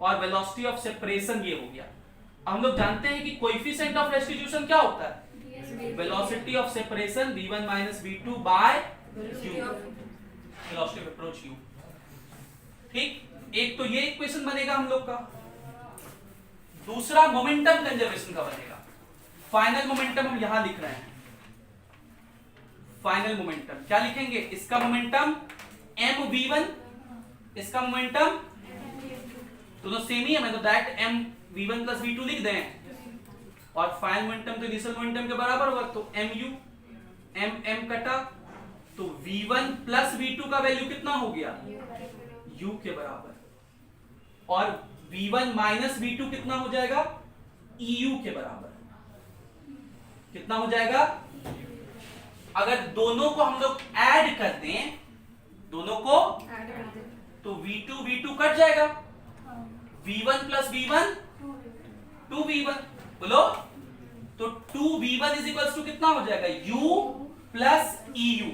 और वेलोसिटी ऑफ सेपरेशन ये हो गया। हम लोग जानते हैं कि कोएफिशिएंट ऑफ रेस्टिट्यूशन क्या होता है, velocity of separation v1 minus v2 by u, velocity of approach u, ठीक। एक तो ये इक्वेशन बनेगा हम लोग का। दूसरा मोमेंटम कंजर्वेशन का बनेगा। फाइनल मोमेंटम हम यहां लिख रहे हैं, फाइनल मोमेंटम क्या लिखेंगे, इसका मोमेंटम mv1, इसका मोमेंटम दोनों सेम ही है, मैं तो डायरेक्ट mv1 प्लस v2 लिख दें, और फाइनल मोमेंटम तो इनिशियल मोमेंटम के बराबर होगा, तो mu, m कटा, तो v1 प्लस v2 का वैल्यू कितना हो गया u के बराबर, और v1 माइनस v2 कितना हो जाएगा eu के बराबर, कितना हो जाएगा। अगर दोनों को हम लोग ऐड कर दें, दोनों को, तो v2 कट जाएगा, v1 प्लस v1 2v1, बोलो, तो 2v1 इज इक्वल्स टू कितना हो जाएगा u plus eu,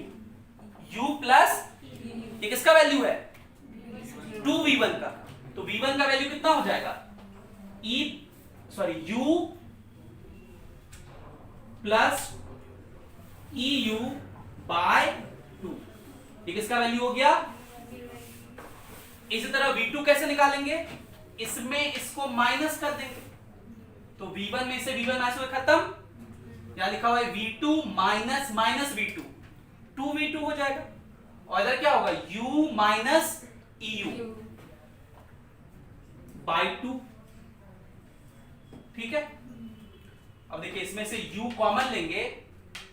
u plus, ये किसका वैल्यू है 2v1 का, तो v1 का वैल्यू कितना हो जाएगा u प्लस eu बाय 2, ये किसका वैल्यू हो गया। इसी तरह v2 कैसे निकालेंगे, इसमें इसको माइनस कर देंगे, तो v1 में से v1 माइनस में खत्म, यहां लिखा हुआ है v2 minus minus v2, 2v2 हो जाएगा, और इधर क्या होगा u माइनस eu बाय 2, ठीक है। अब देखिए इसमें से u कॉमन लेंगे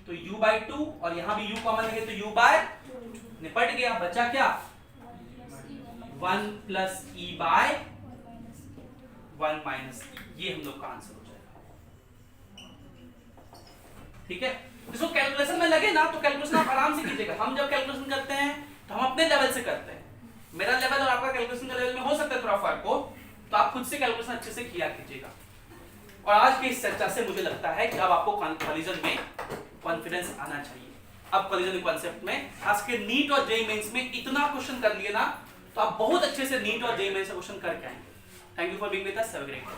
तो u बाय 2, और यहां भी u कॉमन लेंगे तो u बाय, निपट गया, बचा क्या 1 plus e by 1 minus e, ये हम लोग का आंसर हो जाएगा, ठीक है। जिसको कैलकुलेशन में लगे ना तो कैलकुलेशन आप आराम से कीजिएगा। हम जब कैलकुलेशन करते हैं तो हम अपने लेवल से करते हैं, मेरा लेवल और आपका कैलकुलेशन का लेवल में हो सकता है थोड़ा फर्क हो, तो आप खुद से कैलकुलेशन अच्छे से किया कीजिएगा। और आज की इस चर्चा से मुझे लगता है कि अब आपको कोलिजन में कॉन्फिडेंस आना चाहिए। अब कोलिजन कॉन्सेप्ट में खासकर नीट और जेईई मेंस में इतना क्वेश्चन कर लिए ना, तो आप बहुत अच्छे से नीट और जेईई मेंस से क्वेश्चन करके आएंगे। Thank you for being with us, have a great day.